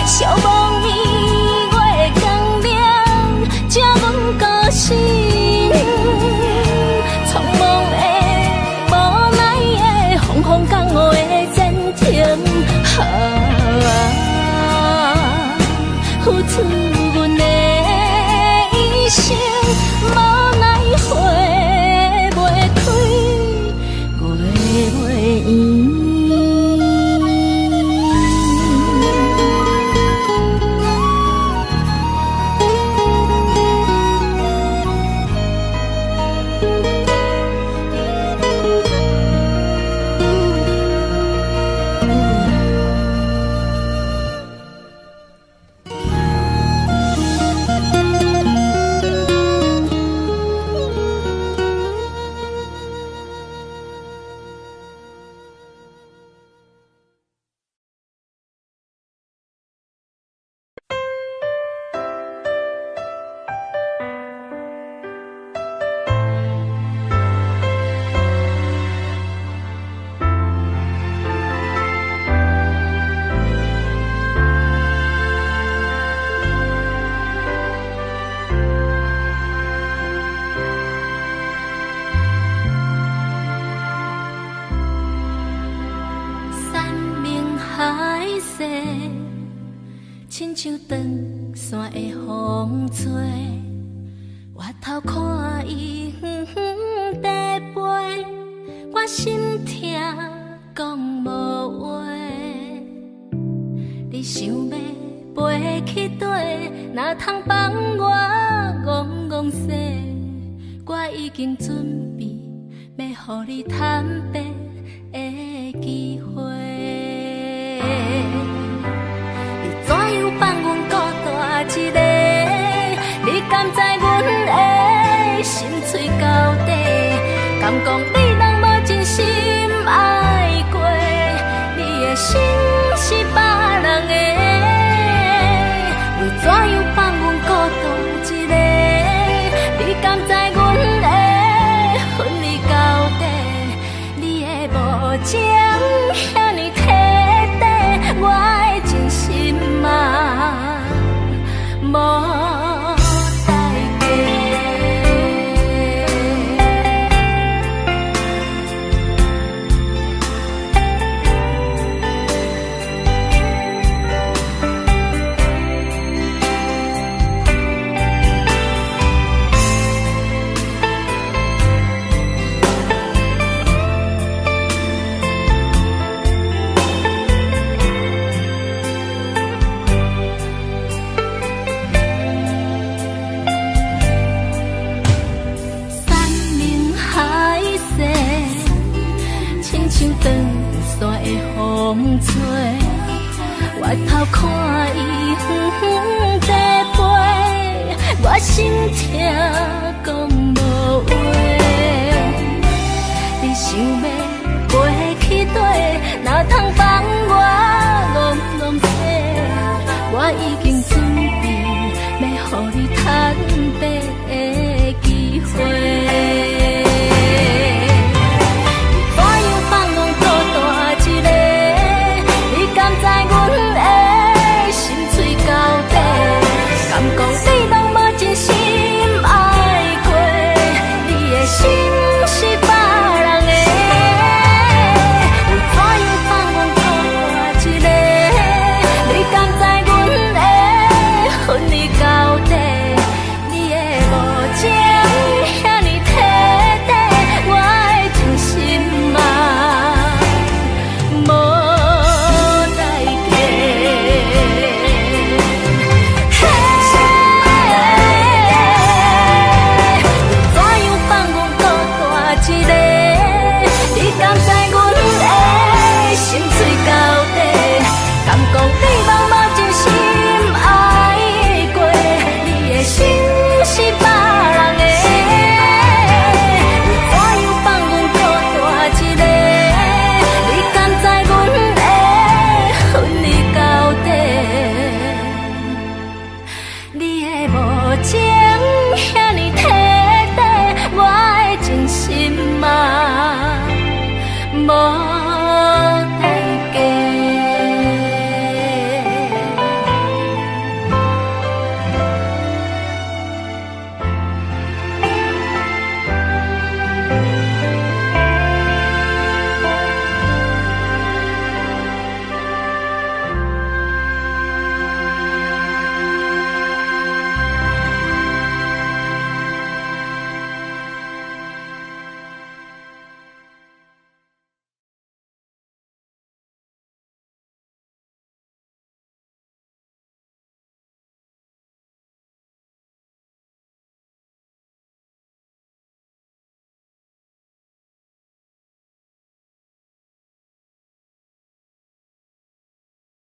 寂寞年月光亮，才阮高兴。匆忙的、无奈的，风风降雨的前程，付出阮的一生，无奈花袂开，过袂圆。亲像长山的风吹，回头看伊远远地。哪通放我戆戆说？我已经准备要予你坦白的机会。你怎样放阮孤单一个？你敢知阮的心碎到底？敢讲你人无真心爱过？你的心是别人的，为怎样放阮孤单一个？你敢知阮会恨你到底？你的无情遐尼体底，我的真心嘛无。长山的风吹，我头看伊远地飞，我心痛讲无话。你想要飞去底，哪通放